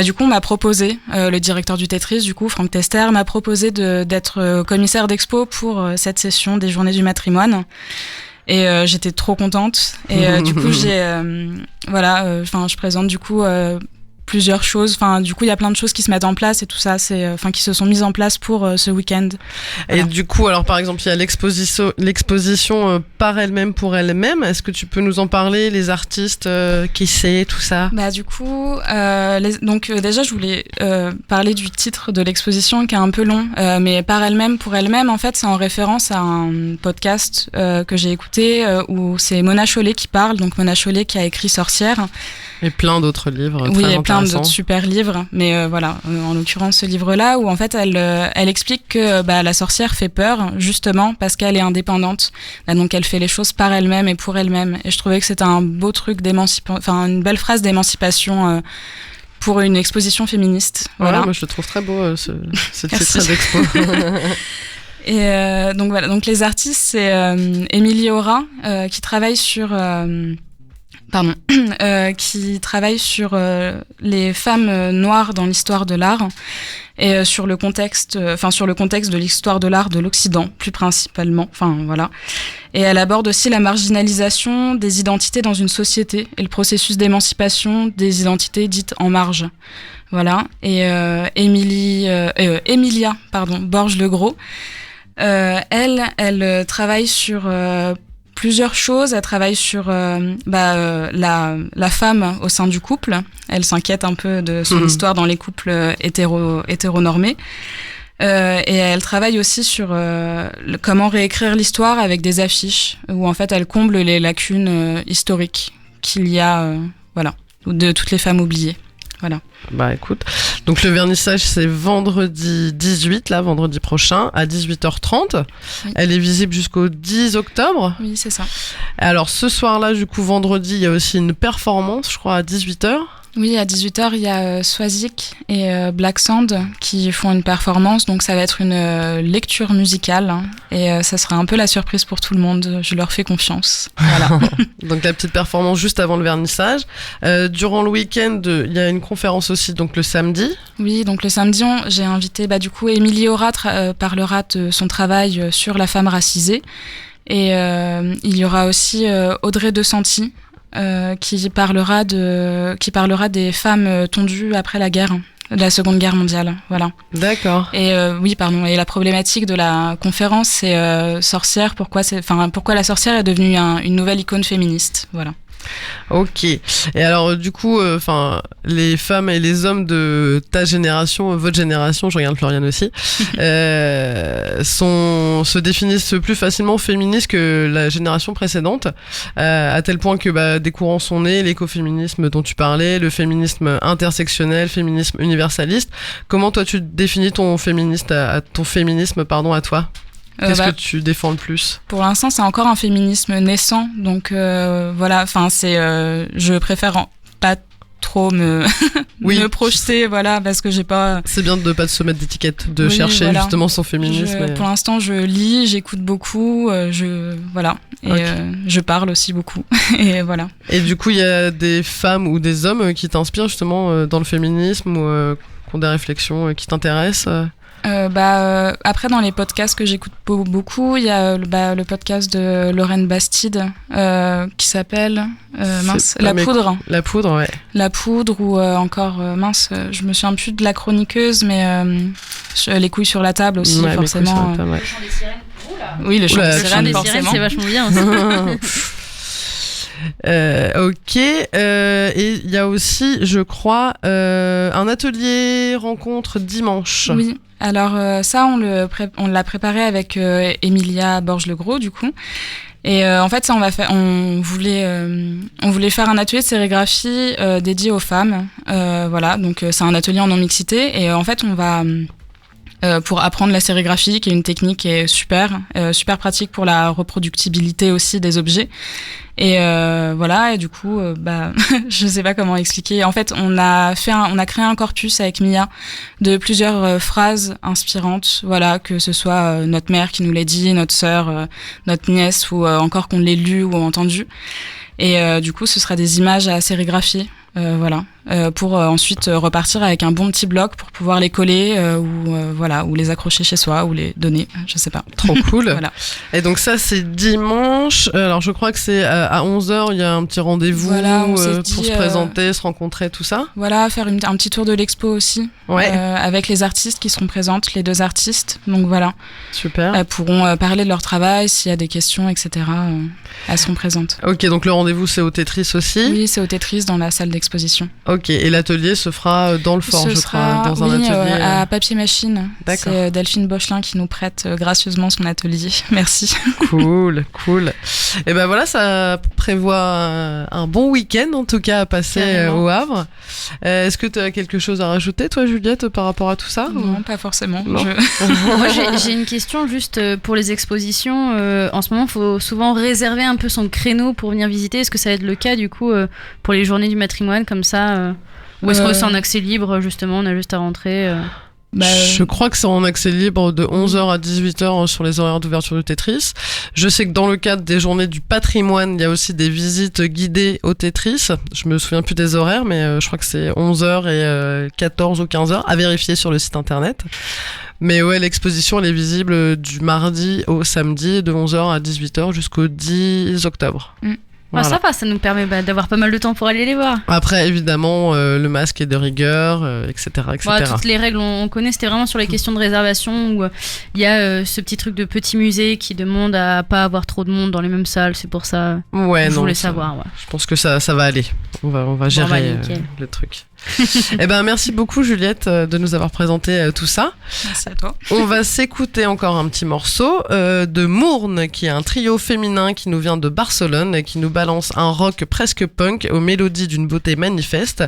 du coup, on m'a proposé, le directeur du Tetris, du coup, Franck Tester, m'a proposé d'être commissaire d'expo pour cette session des Journées du matrimoine. Et j'étais trop contente. Et du coup, je présente du coup plusieurs choses. Enfin, du coup, il y a plein de choses qui se mettent en place et tout ça, qui se sont mises en place pour ce week-end. Voilà. Et du coup, alors par exemple, il y a l'exposition par elle-même pour elle-même. Est-ce que tu peux nous en parler, les artistes, qui c'est, tout ça ? Du coup, déjà, je voulais parler du titre de l'exposition qui est un peu long, mais par elle-même, pour elle-même, en fait, c'est en référence à un podcast que j'ai écouté où c'est Mona Chollet qui parle. Donc Mona Chollet qui a écrit Sorcière. Et plein d'autres livres. Oui, très et plein d'autres intéressants. super livres, mais en l'occurrence ce livre-là où en fait elle explique que la sorcière fait peur justement parce qu'elle est indépendante, donc elle fait les choses par elle-même et pour elle-même. Et je trouvais que c'était un beau truc une belle phrase d'émancipation pour une exposition féministe. Voilà. Ouais, moi je le trouve très beau ce Merci. titre d'expo. Et donc les artistes c'est Émilie Aura qui travaille sur qui travaille sur les femmes noires dans l'histoire de l'art et sur le contexte de l'histoire de l'art de l'Occident plus principalement. Et elle aborde aussi la marginalisation des identités dans une société et le processus d'émancipation des identités dites en marge. Voilà. Et Emilia Borges-Legros, elle travaille sur plusieurs choses. Elle travaille sur la femme au sein du couple. Elle s'inquiète un peu de son histoire dans les couples hétéronormés. Et elle travaille aussi sur comment réécrire l'histoire avec des affiches, où en fait elle comble les lacunes historiques qu'il y a de toutes les femmes oubliées. Voilà. Écoute, donc le vernissage c'est vendredi 18, vendredi prochain à 18h30. Oui. Elle est visible jusqu'au 10 octobre. Oui, c'est ça. Alors ce soir-là, du coup vendredi, il y a aussi une performance, je crois, à 18h. Oui, à 18h, il y a Swazik et Black Sand qui font une performance. Donc, ça va être une lecture musicale. Et ça sera un peu la surprise pour tout le monde. Je leur fais confiance. Voilà. Donc, la petite performance juste avant le vernissage. Durant le week-end, il y a une conférence aussi, donc le samedi. Oui, donc le samedi, j'ai invité, Émilie Aura parlera de son travail sur la femme racisée. Et il y aura aussi Audrey De Santi, qui parlera des femmes tondues après la guerre, la Seconde Guerre mondiale, voilà. D'accord. Et et la problématique de la conférence, c'est sorcière. Pourquoi la sorcière est devenue une nouvelle icône féministe, voilà. Ok. Et alors du coup, les femmes et les hommes de ta génération, votre génération, je regarde Floriane aussi, se définissent plus facilement féministes que la génération précédente, à tel point que des courants sont nés, l'écoféminisme dont tu parlais, le féminisme intersectionnel, féminisme universaliste. Comment toi tu définis ton féminisme à toi ? Qu'est-ce que tu défends le plus ? Pour l'instant, c'est encore un féminisme naissant, donc je préfère pas trop me Oui. me projeter, voilà, parce que j'ai pas. C'est bien de pas se mettre d'étiquette, de Oui, chercher voilà. justement son féminisme. Pour l'instant, je lis, j'écoute beaucoup, voilà, et Ok. je parle aussi beaucoup, et voilà. Et du coup, il y a des femmes ou des hommes qui t'inspirent justement dans le féminisme ou qui ont des réflexions qui t'intéressent Après, dans les podcasts que j'écoute beaucoup, il y a le podcast de Lorraine Bastide qui s'appelle C'est La pas Poudre. La poudre, ouais. La Poudre ou encore je me souviens plus de la chroniqueuse, mais Les couilles sur la table aussi, Ouais, mes couilles sur forcément. la table, ouais. Oui, le chant Oula, des le chant sirènes, des forcément. c'est vachement bien aussi. Ok, et il y a aussi, je crois, un atelier rencontre dimanche. Oui, alors ça, on l'a préparé avec Emilia Borges-Legros, du coup. Et en fait, ça, on voulait faire un atelier de sérigraphie dédié aux femmes. Voilà, donc c'est un atelier en non-mixité. Et en fait, on va... pour apprendre la sérigraphie, qui est une technique qui est super pratique pour la reproductibilité aussi des objets. Et voilà, et du coup, je sais pas comment expliquer. En fait, on a créé un corpus avec Mia de plusieurs phrases inspirantes, voilà, que ce soit notre mère qui nous l'a dit, notre sœur, notre nièce, ou encore qu'on l'ait lu ou entendu. Et du coup, ce sera des images à sérigraphier. Voilà, pour ensuite repartir avec un bon petit bloc pour pouvoir les coller ou les accrocher chez soi ou les donner, je sais pas. Trop cool. Voilà. Et donc ça, c'est dimanche. Alors, je crois que c'est à 11h, il y a un petit rendez-vous Voilà, on s'est pour dit, se présenter, se rencontrer, tout ça. Voilà, faire un petit tour de l'expo aussi, Ouais, avec les artistes qui seront présentes, les deux artistes. Donc voilà, super. elles pourront parler de leur travail, s'il y a des questions, etc. Elles seront présentes. Ok, donc le rendez-vous, c'est au Tetris aussi. Oui, c'est au Tetris dans la salle d'exposition. Ok, et l'atelier se fera dans le fort, Ce je sera, crois, dans un oui, atelier. à Papier Machine. D'accord. C'est Delphine Bochelin qui nous prête gracieusement son atelier. Merci. Cool, cool. Et ben voilà, ça prévoit un bon week-end en tout cas à passer Carrément. au Havre. Est-ce que tu as quelque chose à rajouter, toi, Juliette, par rapport à tout ça Non, pas forcément. Non. Moi, j'ai une question juste pour les expositions. En ce moment, il faut souvent réserver un peu son créneau pour venir visiter. Est-ce que ça va être le cas, du coup, pour les journées du matrimoine, comme ça ou est-ce que c'est en accès libre, justement, on a juste à rentrer Je crois que c'est en accès libre de 11h à 18h sur les horaires d'ouverture du Tetris. Je sais que dans le cadre des journées du patrimoine, il y a aussi des visites guidées au Tetris. Je me souviens plus des horaires, mais je crois que c'est 11h et 14 ou 15h, à vérifier sur le site internet. Mais ouais, l'exposition, elle est visible du mardi au samedi, de 11h à 18h jusqu'au 10 octobre. Voilà. Ça va, ça nous permet d'avoir pas mal de temps pour aller les voir. Après, évidemment, le masque est de rigueur, etc. etc. Voilà, toutes les règles, on connaît. C'était vraiment sur les questions de réservation où il y a ce petit truc de petit musée qui demande à pas avoir trop de monde dans les mêmes salles. C'est pour ça Ouais, je non, voulais ça- savoir. Ouais. Je pense que ça va aller. On va gérer nickel. le truc. Eh ben, merci beaucoup, Juliette, de nous avoir présenté tout ça. Merci à toi. On va s'écouter encore un petit morceau de Mourne, qui est un trio féminin qui nous vient de Barcelone et qui nous balance un rock presque punk aux mélodies d'une beauté manifeste.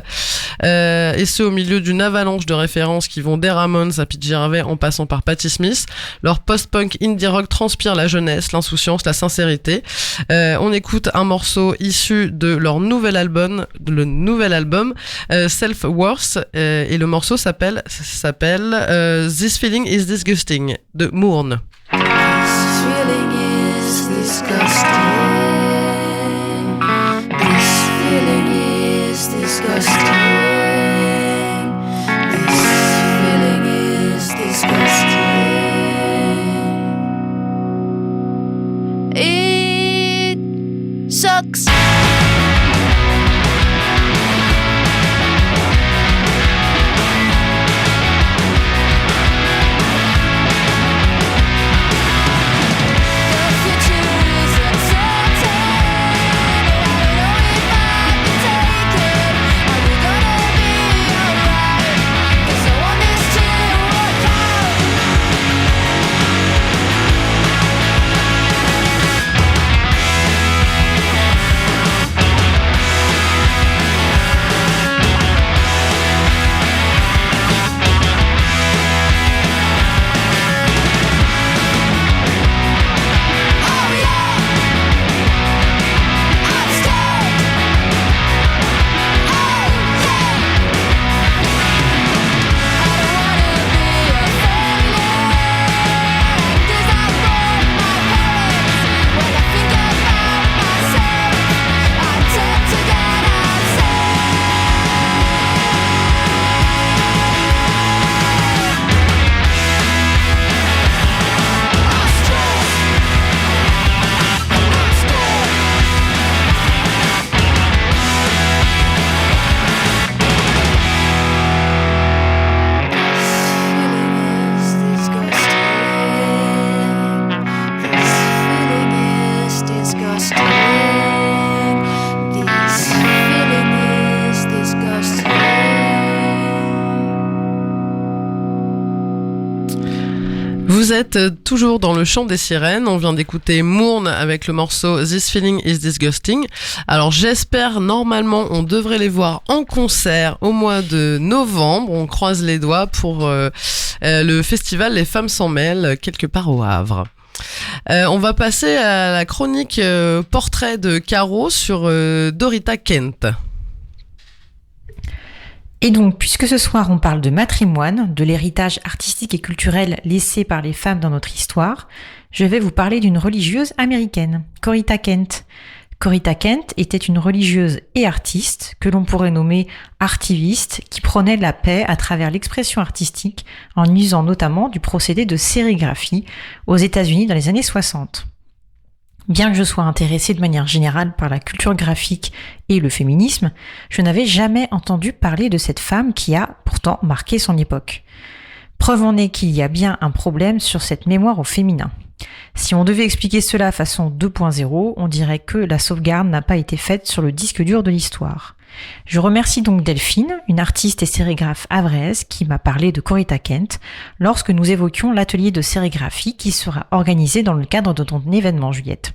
Et ce, au milieu d'une avalanche de références qui vont des Ramones à Pete Gervais en passant par Patti Smith. Leur post-punk indie rock transpire la jeunesse, l'insouciance, la sincérité. On écoute un morceau issu de leur nouvel album, Self-Worth, et le morceau s'appelle This Feeling is Disgusting de Mourne. This feeling is disgusting. This feeling is disgusting. This feeling is disgusting. It sucks. Vous êtes toujours dans le chant des sirènes. On vient d'écouter Mourne avec le morceau This Feeling is Disgusting. Alors j'espère, normalement, on devrait les voir en concert au mois de novembre. On croise les doigts pour le festival Les Femmes s'en mêlent, quelque part au Havre. On va passer à la chronique portrait de Caro sur Dorita Kent. Et donc, puisque ce soir on parle de matrimoine, de l'héritage artistique et culturel laissé par les femmes dans notre histoire, je vais vous parler d'une religieuse américaine, Corita Kent. Corita Kent était une religieuse et artiste que l'on pourrait nommer artiviste, qui prônait la paix à travers l'expression artistique en usant notamment du procédé de sérigraphie aux États-Unis dans les années 60. Bien que je sois intéressée de manière générale par la culture graphique et le féminisme, je n'avais jamais entendu parler de cette femme qui a pourtant marqué son époque. Preuve en est qu'il y a bien un problème sur cette mémoire au féminin. Si on devait expliquer cela façon 2.0, on dirait que la sauvegarde n'a pas été faite sur le disque dur de l'histoire. Je remercie donc Delphine, une artiste et sérigraphe havraise qui m'a parlé de Corita Kent lorsque nous évoquions l'atelier de sérigraphie qui sera organisé dans le cadre de ton événement, Juliette.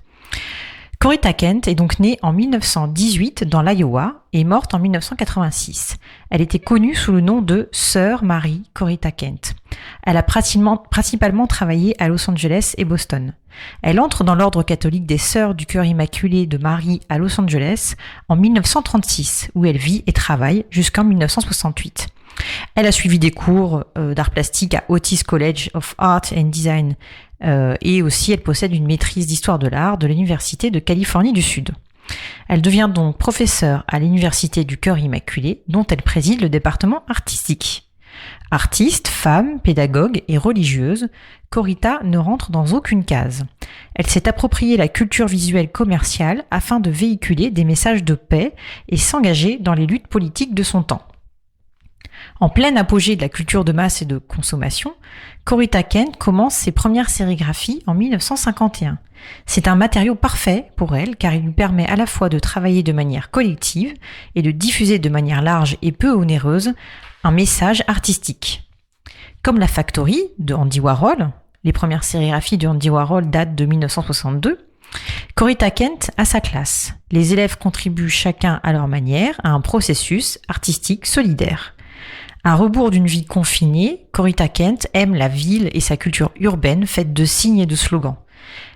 Corita Kent est donc née en 1918 dans l'Iowa et morte en 1986. Elle était connue sous le nom de Sœur Marie Corita Kent. Elle a principalement travaillé à Los Angeles et Boston. Elle entre dans l'ordre catholique des Sœurs du Cœur Immaculé de Marie à Los Angeles en 1936, où elle vit et travaille jusqu'en 1968. Elle a suivi des cours d'art plastique à Otis College of Art and Design et aussi elle possède une maîtrise d'histoire de l'art de l'Université de Californie du Sud. Elle devient donc professeure à l'Université du Cœur Immaculé, dont elle préside le département artistique. Artiste, femme, pédagogue et religieuse, Corita ne rentre dans aucune case. Elle s'est approprié la culture visuelle commerciale afin de véhiculer des messages de paix et s'engager dans les luttes politiques de son temps. En plein apogée de la culture de masse et de consommation, Corita Kent commence ses premières sérigraphies en 1951. C'est un matériau parfait pour elle car il lui permet à la fois de travailler de manière collective et de diffuser de manière large et peu onéreuse un message artistique. Comme la Factory de Andy Warhol, les premières sérigraphies de Andy Warhol datent de 1962, Corita Kent a sa classe. Les élèves contribuent chacun à leur manière à un processus artistique solidaire. À rebours d'une vie confinée, Corita Kent aime la ville et sa culture urbaine faite de signes et de slogans.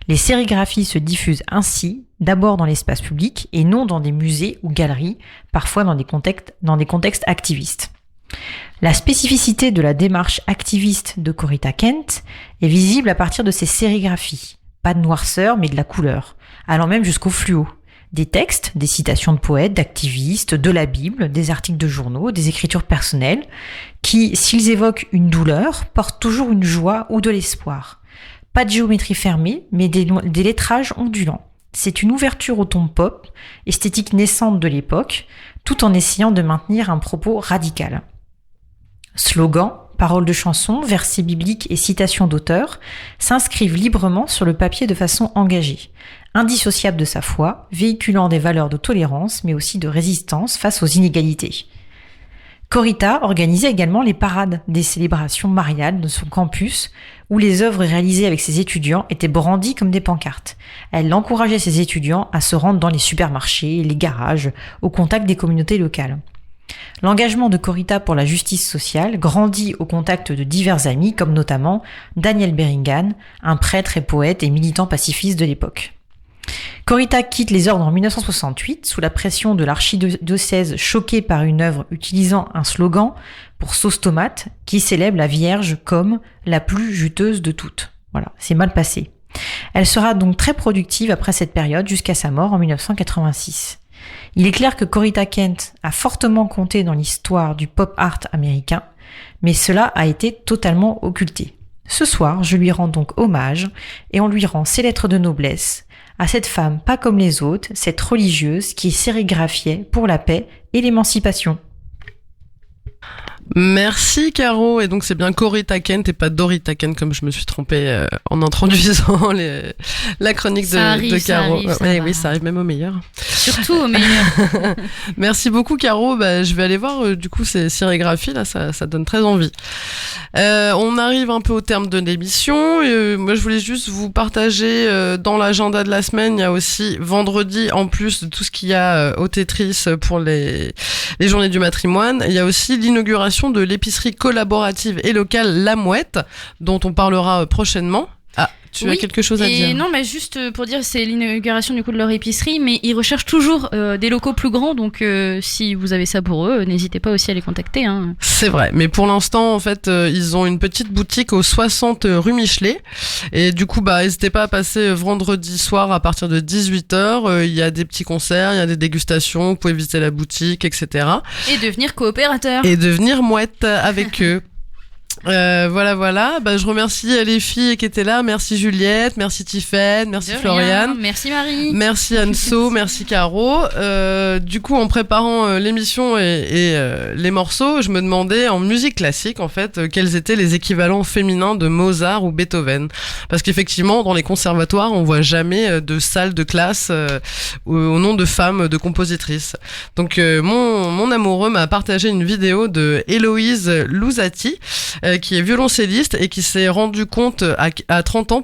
Les sérigraphies se diffusent ainsi, d'abord dans l'espace public et non dans des musées ou galeries, parfois dans des contextes activistes. La spécificité de la démarche activiste de Corita Kent est visible à partir de ses sérigraphies. Pas de noirceur, mais de la couleur, allant même jusqu'au fluo. Des textes, des citations de poètes, d'activistes, de la Bible, des articles de journaux, des écritures personnelles, qui, s'ils évoquent une douleur, portent toujours une joie ou de l'espoir. Pas de géométrie fermée, mais des lettrages ondulants. C'est une ouverture au ton pop, esthétique naissante de l'époque, tout en essayant de maintenir un propos radical. Slogans, paroles de chansons, versets bibliques et citations d'auteurs s'inscrivent librement sur le papier de façon engagée, indissociable de sa foi, véhiculant des valeurs de tolérance mais aussi de résistance face aux inégalités. Corita organisait également les parades des célébrations mariales de son campus où les œuvres réalisées avec ses étudiants étaient brandies comme des pancartes. Elle encourageait ses étudiants à se rendre dans les supermarchés, les garages, au contact des communautés locales. L'engagement de Corita pour la justice sociale grandit au contact de divers amis comme notamment Daniel Berrigan, un prêtre et poète et militant pacifiste de l'époque. Corita quitte les ordres en 1968 sous la pression de l'archidiocèse choqué par une œuvre utilisant un slogan pour sauce tomate qui célèbre la Vierge comme la plus juteuse de toutes. Voilà, c'est mal passé. Elle sera donc très productive après cette période jusqu'à sa mort en 1986. Il est clair que Corita Kent a fortement compté dans l'histoire du pop art américain, mais cela a été totalement occulté. Ce soir, je lui rends donc hommage et on lui rend ses lettres de noblesse à cette femme pas comme les autres, cette religieuse qui sérigraphiait pour la paix et l'émancipation. Merci Caro, et donc c'est bien Corita Kent et pas Dorita Kent comme je me suis trompée en introduisant la chronique de Caro. Ça arrive, Oui, ça arrive même au meilleur. Surtout au meilleur. Merci beaucoup Caro, je vais aller voir du coup ces sérigraphies là, ça donne très envie. On arrive un peu au terme de l'émission. Moi je voulais juste vous partager dans l'agenda de la semaine, il y a aussi vendredi, en plus de tout ce qu'il y a au Tetris pour les journées du matrimoine, il y a aussi l'inauguration de l'épicerie collaborative et locale La Mouette, dont on parlera prochainement. Ah, tu as quelque chose à dire? Non, mais juste pour dire, c'est l'inauguration du coup de leur épicerie, mais ils recherchent toujours des locaux plus grands, donc si vous avez ça pour eux, n'hésitez pas aussi à les contacter. Hein. C'est vrai, mais pour l'instant, en fait, ils ont une petite boutique au 60 rue Michelet, et du coup, n'hésitez pas à passer vendredi soir à partir de 18h, il y a des petits concerts, il y a des dégustations, vous pouvez visiter la boutique, etc. Et devenir coopérateur. Et devenir mouette avec eux. Voilà. Je remercie les filles qui étaient là. Merci Juliette, merci Tiffaine, merci Floriane. Merci Marie. Merci Anso, merci Caro. Du coup, en préparant l'émission et les morceaux, je me demandais en musique classique, en fait, quels étaient les équivalents féminins de Mozart ou Beethoven. Parce qu'effectivement, dans les conservatoires, on voit jamais de salle de classe au nom de femmes, de compositrices. Donc, mon amoureux m'a partagé une vidéo de Héloïse Louzati, qui est violoncelliste et qui s'est rendu compte à 30 ans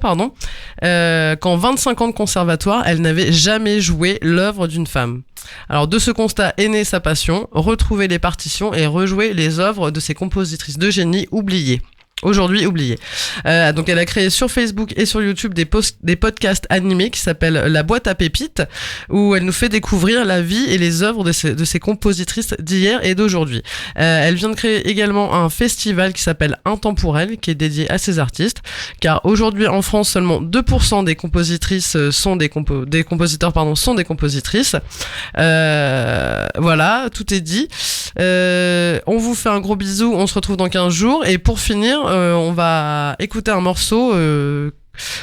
qu'en 25 ans de conservatoire, elle n'avait jamais joué l'œuvre d'une femme. Alors de ce constat est née sa passion, retrouver les partitions et rejouer les œuvres de ces compositrices de génie oubliées. Aujourd'hui oublié. Donc elle a créé sur Facebook et sur YouTube des podcasts animés qui s'appellent La Boîte à Pépites, où elle nous fait découvrir la vie et les œuvres de ces compositrices d'hier et d'aujourd'hui. Elle vient de créer également un festival qui s'appelle Intemporel, qui est dédié à ces artistes, car aujourd'hui en France seulement 2% des compositrices sont des compositeurs sont des compositrices. Voilà, tout est dit. On vous fait un gros bisou, on se retrouve dans 15 jours, et pour finir, on va écouter un morceau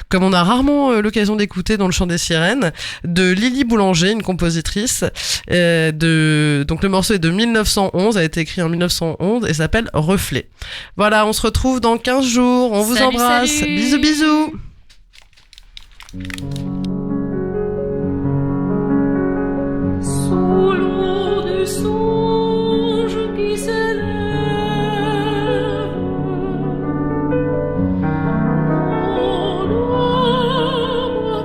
comme on a rarement l'occasion d'écouter dans le chant des sirènes, de Lily Boulanger, une compositrice. Donc le morceau est de 1911, a été écrit en 1911 et s'appelle Reflet. Voilà, on se retrouve dans 15 jours, on vous embrasse. Salut. Bisous bisous. Sous l'eau du songe qui s'élève, dans l'ombre à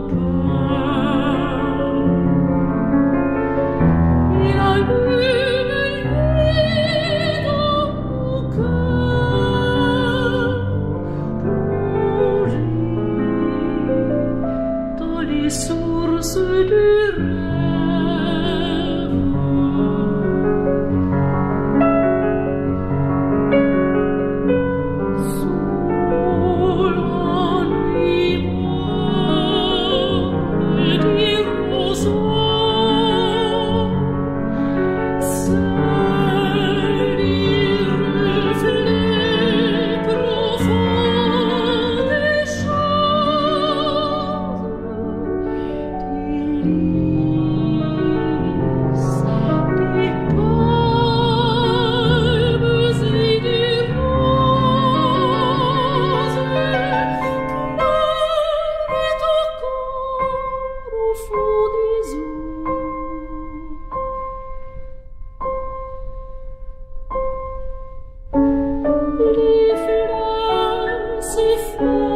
peur, il allume une dans mon cœur, plongé dans les sources du rêve. Sous la nuit morte des roseaux, seuls les reflets profonds des choses, des lys, des palmes et des roses, pleurent encore au fond des eaux. Les fleurs s'effacent.